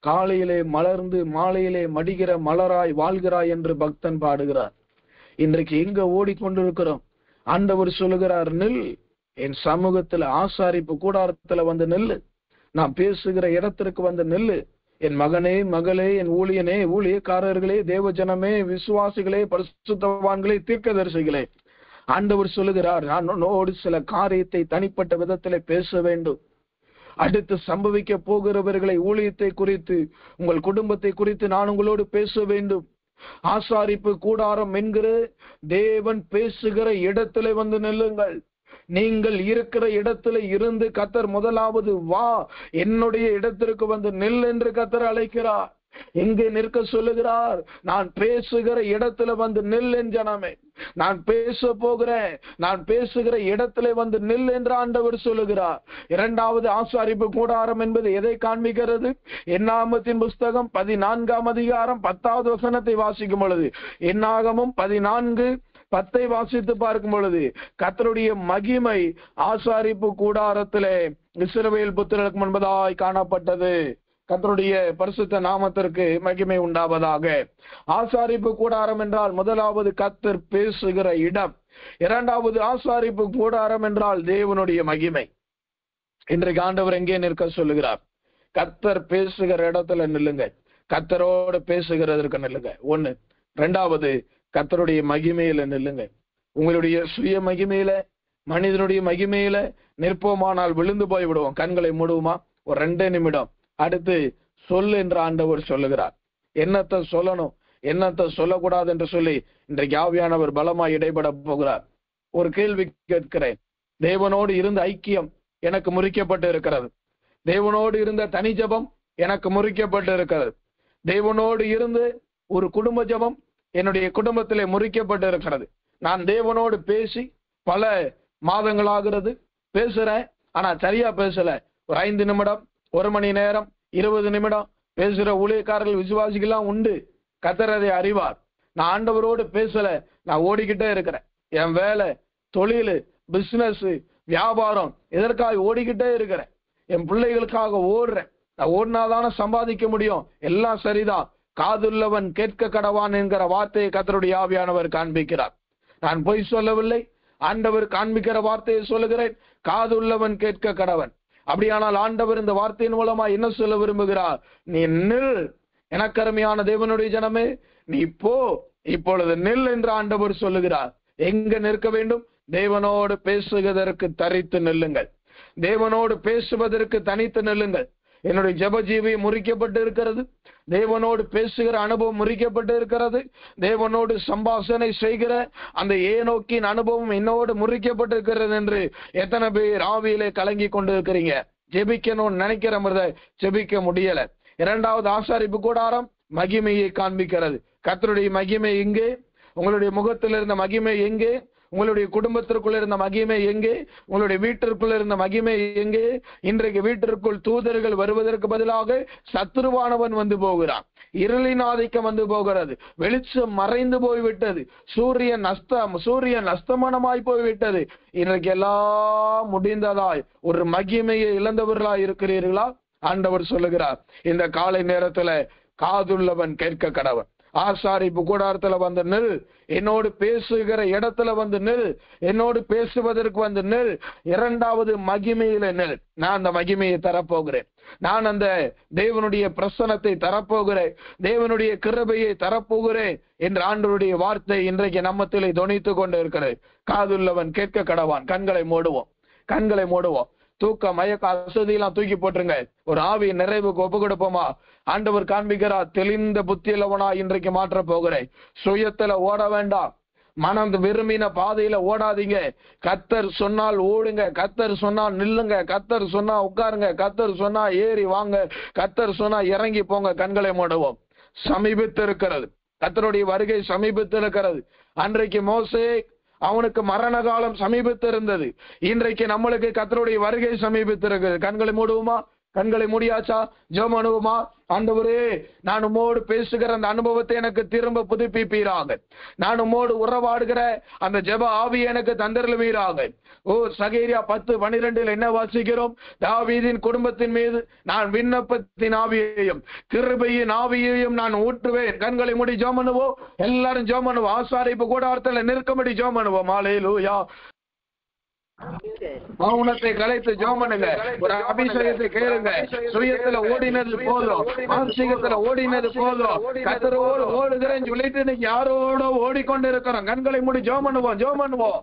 காலையிலே மலர்ந்து மாலையிலே மடிகிற மலராய் வாழ்கிறாய் என்று பக்தன் பாடுகிறார். இன்றைக்கு எங்க ஓடிக்கொண்டிருக்கிறோம்? ஆண்டவர் சொல்லுகிறார், நில், என் சமூகத்துல ஆசாரிப்பு கூடாரத்துல வந்து நெல்லு, நான் பேசுகிற இடத்திற்கு வந்து நெல்லு. என் மகனே, மகளே, என் ஊழியனே, ஊழியக்காரர்களே, தேவஜனமே, விசுவாசிகளே, பரிசுத்தவான்களே, தீர்க்கதரிசிகளே, ஆண்டவர் சொல்லுகிறார், நான் உன்னோடு சில காரியத்தை தனிப்பட்ட விதத்திலே பேச வேண்டும். அடுத்து சம்பவிக்க போகிறவர்களை, ஊழியத்தை குறித்து, உங்கள் குடும்பத்தை குறித்து நான் உங்களோடு பேச வேண்டும். ஆசாரிப்பு கூடாரம் என்கிற தேவன் பேசுகிற இடத்துல வந்து நில்லுங்கள். நீங்கள் இருக்கிற இடத்துல இருந்து கர்த்தர் முதலாவது வா, என்னுடைய இடத்திற்கு வந்து நில் என்று கர்த்தர் அழைக்கிறார். எங்கே நிற்க சொல்லுகிறார்? நான் பேசுகிற இடத்துல வந்து நில் என் ஜனமே. நான் பேச போகிறேன், நான் பேசுகிற இடத்துல வந்து நில் என்று ஆண்டவர் சொல்லுகிறார். இரண்டாவது ஆசாரிப்பு கூடாரம் என்பது எதை காண்பிக்கிறது? என்னாகமத்தின் புஸ்தகம் 14ஆம் அதிகாரம் 10வது வசனத்தை வாசிக்கும் பொழுது, என்னாகமம் 14:10 வாசித்து பார்க்கும் பொழுது, கர்த்தருடைய மகிமை ஆசாரிப்பு கூடாரத்திலே இஸ்ரவேல் புத்திரருக்கு முன்பதாய் காணப்பட்டது. கர்த்தருடைய பரிசுத்த நாமத்திற்கு மகிமை உண்டாவதாக. ஆசாரிப்பு கூடாரம் என்றால் முதலாவது கர்த்தர் பேசுகிற இடம். இரண்டாவது ஆசாரிப்பு கூடாரம் என்றால் தேவனுடைய மகிமை. இன்றைக்கு ஆண்டவர் எங்கே நிற்க சொல்லுகிறார்? கர்த்தர் பேசுகிற இடத்துல நில்லுங்க, கர்த்தரோடு பேசுகிறதற்கு நில்லுங்க. ஒண்ணு. இரண்டாவது, கர்த்தருடைய மகிமையில நில்லுங்க. உங்களுடைய சுய மகிமையில, மனிதனுடைய மகிமையில நிற்போமானால் விழுந்து போய் விடுவோம். கண்களை மூடுவோமா? ஒரு 2 நிமிடம். அடுத்து சொல் என்று ஆண்டவர் சொல்லுகிறார். என்னத்தை சொல்லணும், என்னத்தை சொல்லக்கூடாது என்று சொல்லி இன்றைக்கு ஆவியானவர் பலமாய் இடைபட போகிறார். ஒரு கேள்வி கேட்கிறேன். தேவனோடு இருந்த ஐக்கியம் எனக்கு முறிக்கப்பட்டு இருக்கிறது. தேவனோடு இருந்த தனி ஜபம் எனக்கு முறிக்கப்பட்டு இருக்கிறது. தேவனோடு இருந்து ஒரு குடும்ப ஜபம் என்னுடைய குடும்பத்திலே முறிக்கப்பட்டு இருக்கிறது. நான் தேவனோடு பேசி பல மாதங்களாகிறது, பேசுறேன், ஆனா சரியா பேசல. ஒரு 5 நிமிடம், 1 மணி நேரம், 20 நிமிடம் பேசுற ஊழியக்காரர்கள், விசுவாசிகள்லாம் உண்டு. கர்த்தர் அதை அறிவார். நான் ஆண்டவரோடு பேசல, நான் ஓடிக்கிட்டே இருக்கிறேன். என் வேலை, தொழில், பிசினஸ், வியாபாரம், இதற்காக ஓடிக்கிட்டே இருக்கிறேன். என் பிள்ளைகளுக்காக ஓடுறேன். நான் ஓடினாதான சம்பாதிக்க முடியும். எல்லாம் சரிதான். காதுள்ளவன் கேட்க கடவான் என்கிற வார்த்தையை கர்த்தருடைய ஆவியானவர் காண்பிக்கிறார். நான் பொய் சொல்லவில்லை, ஆண்டவர் காண்பிக்கிற வார்த்தையை சொல்லுகிறேன். காதுள்ளவன் கேட்க கடவன். அப்படியானால் ஆண்டவர் இந்த வார்த்தையின் மூலமா என்ன சொல்ல விரும்புகிறார்? நீ நில், எனக்கு அருமையான தேவனுடைய ஜனமே, நீ போ, இப்பொழுது நில் என்று ஆண்டவர் சொல்லுகிறார். எங்க நிற்க வேண்டும்? தேவனோடு பேசுவதற்கு தரித்து நில்லுங்கள். தேவனோடு பேசுவதற்கு தனித்து நில்லுங்கள். என்னுடைய ஜெப ஜீவியம் முறிக்கப்பட்டு இருக்கிறது. தேவனோடு பேசுகிற அனுபவம் முறிக்கப்பட்டு இருக்கிறது. தேவனோடு சம்பாஷணை செய்கிற அந்த ஏனோக்கின் அனுபவம் என்னோடு முறிக்கப்பட்டு இருக்கிறது என்று எத்தனை பேர் ஆவியிலே கலங்கி கொண்டு இருக்கிறீங்க? ஜெபிக்கணும்னு நினைக்கிற மாதிரி ஜெபிக்க முடியல. இரண்டாவது ஆசாரிப்பு கூடாரம் மகிமையை காண்பிக்கிறது. கர்த்தருடைய மகிமை எங்கே? உங்களுடைய முகத்தில் இருந்த மகிமை எங்கே? உங்களுடைய குடும்பத்திற்குள்ள இருந்த மகிமை எங்கே? உங்களுடைய வீட்டிற்குள்ள இருந்த மகிமை எங்கே? இன்றைக்கு வீட்டிற்குள் தூதர்கள் வருவதற்கு பதிலாக சத்துருவானவன் வந்து போகிறான். இருளின் ஆதிக்கம் வந்து போகிறது. வெளிச்சம் மறைந்து போய்விட்டது. சூரியன் அஸ்தமனமாய் போய்விட்டது. இன்றைக்கு எல்லாம் முடிந்ததாய் ஒரு மகிமையை இழந்தவர்களாய் இருக்கிறீர்களா? ஆண்டவர் சொல்லுகிறார், இந்த காலை நேரத்துல காதுள்ளவன் கேட்க கடவன். ஆசாரிப்பு கூடாரத்துல வந்து நில், என்னோடு பேசுகிற இடத்துல வந்து நில், என்னோடு பேசுவதற்கு வந்து நில். இரண்டாவது மகிமையில நில். நான் அந்த மகிமையை தரப்போகிறேன். நான் அந்த தேவனுடைய பிரசன்னத்தை தரப்போகிறேன். தேவனுடைய கிருபையை தரப்போகிறேன் என்று ஆண்டவருடைய வார்த்தை இன்றைக்கு நம்மத்திலே தொனித்து கொண்டு இருக்கிறது. காதுள்ளவன் கேட்க கடவான். கண்களை மூடுவோம், கண்களை மூடுவோம். தூக்க மயக்க அசதியெல்லாம் தூக்கி போட்டுருங்க. ஒரு ஆவி நிறைவுக்கு ஒப்பு கொடுப்போமா? ஆண்டவர் காண்பிக்கிறார், தெளிந்த புத்தியிலவனா இன்றைக்கு மாற்ற போகிறேன். சுயத்துல ஓட வேண்டாம், மனம் விரும்பின பாதையில ஓடாதீங்க. கர்த்தர் சொன்னால் ஓடுங்க, கர்த்தர் சொன்னால் நில்லுங்க, கர்த்தர் சொன்னா உட்காருங்க, கர்த்தர் சொன்னா ஏறி வாங்க, கர்த்தர் சொன்னா இறங்கி போங்க. கண்களை மூடுவோம். சமீபித்து இருக்கிறது, கர்த்தருடைய வருகை சமீபித்து இருக்கிறது. அன்றைக்கு மோசே அவனுக்கு மரண காலம் சமீபித்து இருந்தது. இன்றைக்கு நம்மளுக்கு கர்த்தருடைய வருகை சமீபித்து இருக்கிறது. கண்களை மூடுவோமா? கண்களை மூடியாச்சா? ஜெபம் அனுபவமா? ஆண்டவரே, நான் உம்மோடு பேசுகிற அந்த அனுபவத்தை எனக்கு திரும்ப புதுப்பிப்பீராக. நான் உம்மோடு உறவாடுகிற அந்த ஜெப ஆவியை எனக்கு தந்தருளுவீராக. ஓ, சகேரியா 10:12 என்ன வாசிக்கிறோம்? தாவீதின் குடும்பத்தின் மீது நான் விண்ணப்பத்தின் ஆவியையும் கிருபையின் ஆவியையும் நான் ஊற்றுவேன். கண்களை மூடி ஜெபம் பண்ணுவோம். எல்லாரும் ஜெபம் பண்ணுவோம். ஆசாரிப்பு கூடாரத்தில் நிற்கும்படி ஜெபம் பண்ணுவோம். ஹல்லேலூயா. மௌனத்தை கலைத்து ஜெபம் பண்ணுங்க. ஒரு அபிஷேகத்தை கேளுங்க. சுயத்துல ஓடினது போதும், மானசீகத்துல ஓடினது போதும். கர்த்தரோடு ஓடுகிறேன்னு சொல்லிட்டு இன்னைக்கு யாரோட ஓடிக்கொண்டு இருக்கிறோம். கண்களை மூடி ஜெபம் பண்ணுவோம், ஜெபம் பண்ணுவோம்.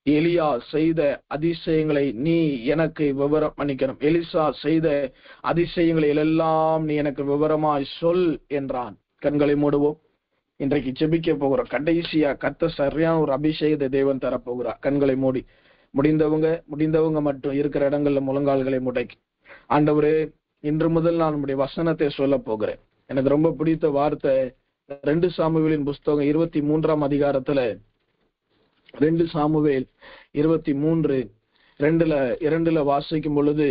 எலியா செய்த அதிசயங்களை நீ எனக்கு விவரம் மன்னிக்கணும், எலிசா செய்த அதிசயங்களை எல்லாம் நீ எனக்கு விவரமாய் சொல் என்றான். கண்களை மூடுவோம். இன்றைக்கு ஜெபிக்க போகிறோம். கடைசியா கர்த்தர் சரியான ஒரு அபிஷேகத்தை தேவன் தரப்போகிறார். கண்களை மூடி முடிந்தவங்க மட்டும் இருக்கிற இடங்கள்ல முழங்கால்களை முடக்கி, ஆண்டவரே இன்று முதல் நான் நம்முடைய வசனத்தை சொல்ல போகிறேன். எனக்கு ரொம்ப பிடித்த வார்த்தை 2 சாமுவேலின் புஸ்தகம் 23ஆம் அதிகாரத்துல 2 சாமுவேல் 23:2 வாசிக்கும் பொழுது,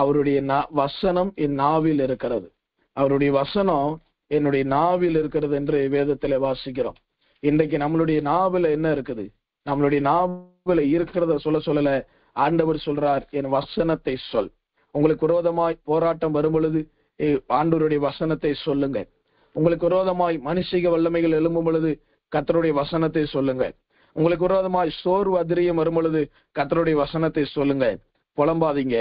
அவருடைய வசனம் என் நாவில் இருக்கிறது, அவருடைய வசனம் என்னுடைய நாவில் இருக்கிறது என்று வேதத்துல வாசிக்கிறோம். இன்றைக்கு நம்மளுடைய நாவில் என்ன இருக்குது? நம்மளுடைய நாவில் இருக்கிறத சொல்லல, ஆண்டவர் சொல்றார் என் வசனத்தை சொல். உங்களுக்கு விரோதமாய் போராட்டம் வரும் பொழுது ஆண்டவருடைய வசனத்தை சொல்லுங்க. உங்களுக்கு விரோதமாய் மனுஷிக வல்லமைகள் எழும்பும் பொழுது கர்த்தருடைய வசனத்தை சொல்லுங்க. உங்களுக்கு விரோதமாய் சோர்வு அதிரியம் வரும் பொழுது கர்த்தருடைய வசனத்தை சொல்லுங்க. புலம்பாதீங்க,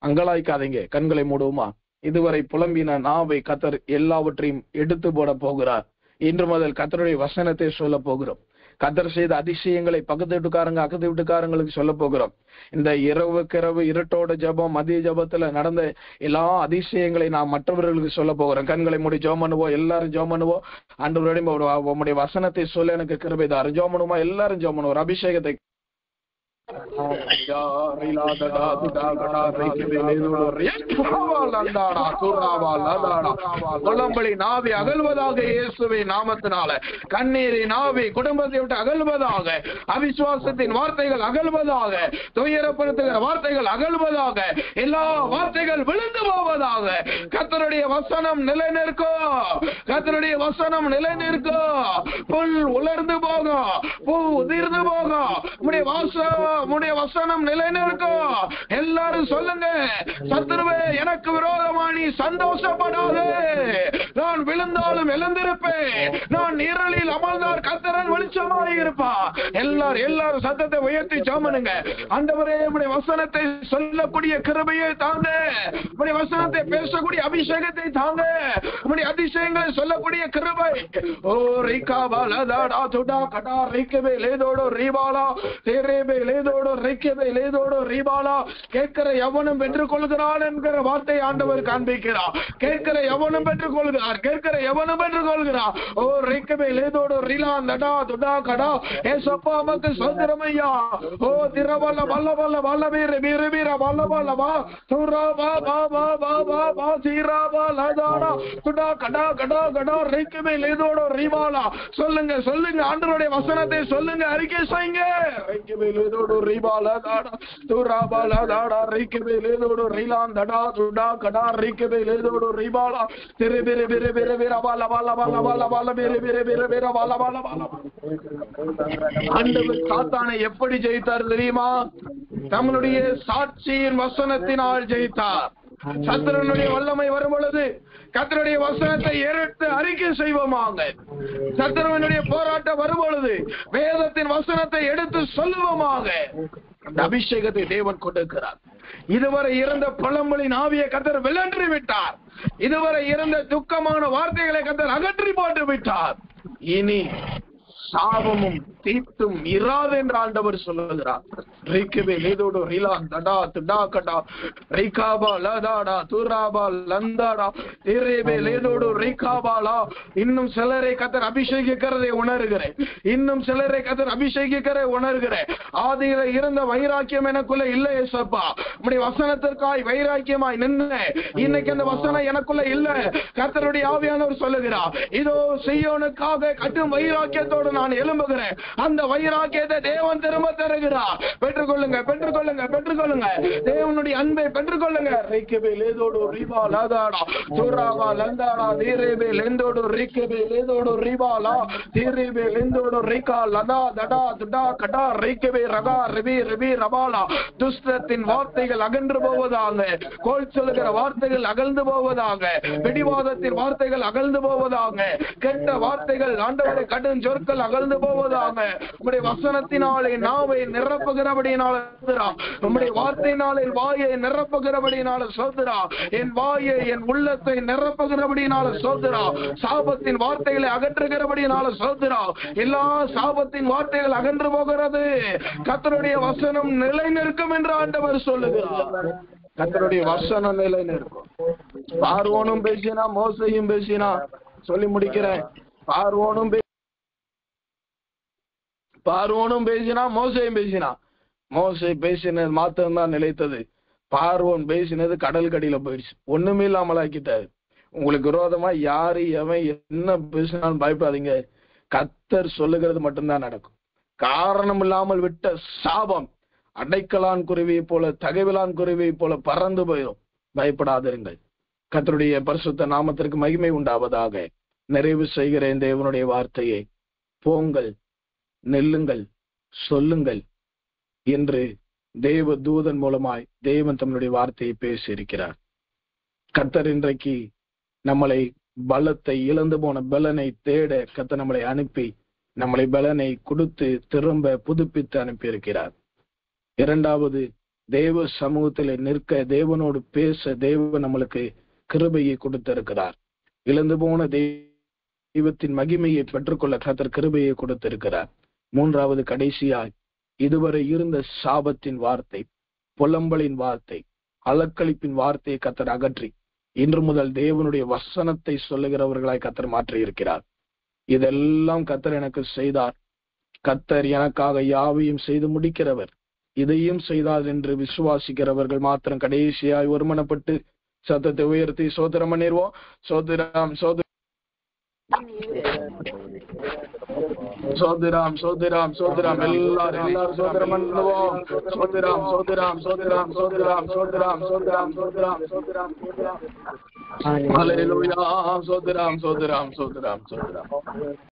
அங்கலாய்க்காதீங்க. கண்களை மூடுவோமா? இதுவரை புலம்பின நாவை கர்த்தர் எல்லாவற்றையும் எடுத்து போட போகிறார். இன்று முதல் கர்த்தருடைய வசனத்தை சொல்ல போகிறோம். கர்த்தர் செய்த அதிசயங்களை பக்கத்து வீட்டுக்காரங்க அக்கத்து வீட்டுக்காரங்களுக்கு சொல்ல போகிறோம். இந்த இரவுக்கிரவு இருட்டோட ஜபம், மதிய ஜபத்துல நடந்த எல்லா அதிசயங்களை நாம் மற்றவர்களுக்கு சொல்ல போகிறோம். கண்களை மூடி ஜெபம் பண்ணுவோம். எல்லாரும் ஜெபம் பண்ணுவோம். ஆண்டவருடைய உம்முடைய வசனத்தை சொல்ல எனக்கு கிருபை தாரும். ஜெபம் பண்ணுவோமா? எல்லாரும் ஜெபம் பண்ணுவோம். ஒரு அபிஷேகத்தை கொள்ளம்பளி நாவி அகழ்வதாக இயேசுவின் நாமத்தினால. கண்ணீரை நாவி குடும்பத்தை விட்டு அகழ்வதாக. அவிசுவாசத்தின் வார்த்தைகள் அகழ்வதாக. துயரப்படுத்துகிற வார்த்தைகள் அகழ்வதாக. எல்லா வார்த்தைகள் விழுந்து போவதாக. கர்த்தருடைய வசனம் நிலை நிற்கும். கர்த்தருடைய வசனம் நிலை நிற்கும். புல் உலர்ந்து போகும், பூ உதிர்ந்து போகும். உம்முடைய வசனம் நிலைநிற்கும். எல்லாரும் சொல்லுங்க, சத்துருவே எனக்கு விரோதமா நீ சந்தோஷப்படாதே. நான் விழுந்தாலும் எழுந்திருப்பேன். நான் இருளில் அமர்ந்தால் கர்த்தர் வெளிச்சமாய் இருப்பார். எல்லாரும் சத்தத்தை உயர்த்தி ஜெபம்னுங்க. ஆண்டவரே உம்முடைய வசனத்தை சொல்லக்கூடிய கிருபையை தாங்க. உம்முடைய வசனத்தை பேசக்கூடிய அபிஷேகத்தை தாங்க. உம்முடைய அதிசயங்களை சொல்லக்கூடிய கிருபை. ஓ ரிகாபா லதாடா துடா கடா ரிகபே லேதோடோ ரிபாலா தேரேபே லேதோடோ ரிகபே லேதோடோ ரிபாலா. கேட்கிற எவனும் பெற்றுக் கொள்கிறான் என்கிற வார்த்தை ஆண்டவர் காண்பிக்கிறார். கேட்கிற எவனும் பெற்றுக் கொள்கிறார். கேட்கிற எவனும் பெற்றுக் கொள்கிறார். ஓ ரிகபே லேதோடோ ரிலா லடா துடா கடா. ஏசப்பா நமக்கு சந்திரமையா. ஓ திரவல்ல வல்ல வல்ல வல்ல வீர வீர வீர வல்ல வல்ல வா துரா வா வா வா வா வா வா சீரா வா லதாடா துடா கடா கடா கடா ரிகபே லேதோடோ ரிபாலா. சொல்லுங்க சொல்லுங்க, ஆண்டவருடைய வசனத்தை சொல்லுங்க, அறிக்கை செய்யுங்க. ரிகபே லேதோடோ ரிபாலா தாடா துரா வா லதாடா ரிகபே லேதோடோ ரிலான் தடா துடா கடா ரிகபே லேதோடோ ரிபாலா திரு பிர பிர பிர பிர வல்ல வல்ல வல்ல வல்ல வல்ல பிர பிர பிர பிர வல்ல வல்ல வல்ல. ஆண்டவர் சாத்தானை எப்படி ஜெயித்தார் தெரியுமா? தம்முடைய சாட்சியின் வசனத்தினால் ஜெயித்தார். சத்துருடைய வல்லமை வரும் பொழுது கர்த்தருடைய வசனத்தை எடுத்து அறிக்கை செய்வோமாக. சத்துருவினுடைய போராட்டம் வரும் பொழுது வேதத்தின் வசனத்தை எடுத்து சொல்லுவோமாக. அந்த அபிஷேகத்தை தேவன் கொடுக்கிறார். இதுவரை இருந்த பழமொழியின் ஆவியை கர்த்தர் விலற்றி விட்டார். இதுவரை இருந்த துக்கமான வார்த்தைகளை கர்த்தர் அகற்றி போட்டு விட்டார். இனி சாபமும் தீட்டும் இராது என்று ஆண்டவர் சொல்லுகிறார். ரிகபே லேதோடோ ரிலான் தடா துடா கடா ரிகாபா லதாடா துராபா லந்தாடா திரேபே லேதோடோ ரிகாபாலா. இன்னும் சிலரை கர்த்தர் அபிஷேகிக்கிறதை உணர்கிறேன். இன்னும் சிலரை கர்த்தர் அபிஷேகிக்கிறதை உணர்கிறேன். ஆதியில இருந்த வைராக்கியம் எனக்குள்ள இல்லை ஏசப்பா. உம்முடைய வசனத்திற்காய் வைராக்கியமாய் நின்று இன்னைக்கு அந்த வசனம் எனக்குள்ள இல்ல. கர்த்தருடைய ஆவியானவர் சொல்லுகிறார், இதோ சீயோனுக்காக கட்டும் வைராக்கியத்தோடு நான் எழும்புகிறேன். அந்த வைராக்கியத்தை தேவன் திரும்ப தருகிறார். பெற்றுக்கொள்ளுங்க பெற்றுக்கொள்ளுங்க பெற்றுக்கொள்ளுங்க. தேவனுடைய அன்பை பெற்றுக்கொள்ளுங்க. ரிகபே லேதோடோ ரிபா லதாடா துராபா லந்தாடா தீரேபே லேந்தோடோ ரிகபே லேதோடோ ரிபாலா தீரேபே லேந்தோடோ ரிகா லதா தடா துடா கடா ரிகபே ரகா ரிபி ரிபி ரபாலா. துஷ்டத்தின் வார்த்தைகள் அகன்று போவதாக. கோல் சொல்லுகிற வார்த்தைகள் அகழ்ந்து போவதாக. பிடிவாதத்தின் வார்த்தைகள் அகழ்ந்து போவதாக. கெட்ட வார்த்தைகள் ஆண்டவரை கடும் சொற்கள் அகழ்ந்து போவதாக. உம்முடைய வசனத்தினாலே நாவை நிரப்புகிறபடியினால சோதரா, உம்முடைய வார்த்தையினாலே வாயை நிரப்புகிறபடியினால சோதரா, என் வாயை என் உள்ளத்தை நிரப்புகிறபடியினால சோதரா, சாபத்தின் வார்த்தைகளை அகற்றுகிறபடியினால சோதரா, எல்லா சாபத்தின் வார்த்தைகள் அகன்று போகிறது. கர்த்தருடைய வசனம் நிலை நிற்கும் என்று ஆண்டவர் சொல்லுகிறார். கர்த்தருடைய வசனம் நிலை நிற்கும். பார்வோனும் பேசினா, மோசையும் பேசினா, சொல்லி முடிக்கிறேன். பார்வோனும் பேசினா, மோசையும் பேசினா. மோசை பேசினது மாத்திரம்தான் நிலைத்தது. பார்வோன் பேசினது கடல் கடியில போயிடுச்சு, ஒண்ணுமே இல்லாமல் ஆக்கிட்டாரு. உங்களுக்கு விரோதமா யாரு எவன் என்ன பேசினாலும் பயப்படாதீங்க. கர்த்தர் சொல்லுகிறது மட்டும்தான் நடக்கும். காரணம் இல்லாமல் விட்ட சாபம் அடைக்கலான் குருவியை போல, தகைவிலான் குருவியை போல பறந்து போயிடும். பயப்படாதிருங்கள். கர்த்தருடைய பரிசுத்த நாமத்திற்கு மகிமை உண்டாவதாக. நிறைவு செய்கிறேன் தேவனுடைய வார்த்தையை. போங்கள், நெல்லுங்கள், சொல்லுங்கள் என்று தேவ தூதன் மூலமாய் தேவன் தம்முடைய வார்த்தையை பேசி இருக்கிறார். கர்த்தர் இன்றைக்கு நம்மளை பலத்தை இழந்து போன பலனை தேட கர்த்தர் நம்மளை அனுப்பி நம்மளை பலனை கொடுத்து திரும்ப புதுப்பித்து அனுப்பி இருக்கிறார். இரண்டாவது, தேவ சமூகத்தில் நிற்க, தேவனோடு பேச தேவன் நம்மளுக்கு கிருபையை கொடுத்திருக்கிறார். இழந்து போன தெய்வத்தின் மகிமையை பெற்றுக்கொள்ள கர்த்தர் கிருபையை கொடுத்திருக்கிறார். மூன்றாவது, கடைசியாய் இதுவரை இருந்த சாபத்தின் வார்த்தை, புலம்பலின் வார்த்தை, அலக்களிப்பின் வார்த்தையை கர்த்தர் அகற்றி இன்று முதல் தேவனுடைய வசனத்தை சொல்லுகிறவர்களாய் கர்த்தர் மாற்றி இருக்கிறார். இதெல்லாம் கர்த்தர் எனக்கு செய்தார். கர்த்தர் எனக்காக யாவையும் செய்து முடிக்கிறவர். இதையும் செய்தார் என்று விசுவாசிக்கிறவர்கள் மாத்திரம் கடைசியாய் ஒருமனப்பட்டு சத்தத்தை உயர்த்தி சோதரம் பண்ணிடுவோம். சோதரம் சோதரம் சோதரம் சோதரம் சோதரம் எல்லாரும் சோதரம் பண்ணுவோம். சோதரம் சோதரம் சோதரம் சோதரம் சோதரம் சோதரம் சோதரம் சோதரம் சோதரம் ஹல்லேலூயா. சோதரம் சோதரம் சோதரம் சோதரம்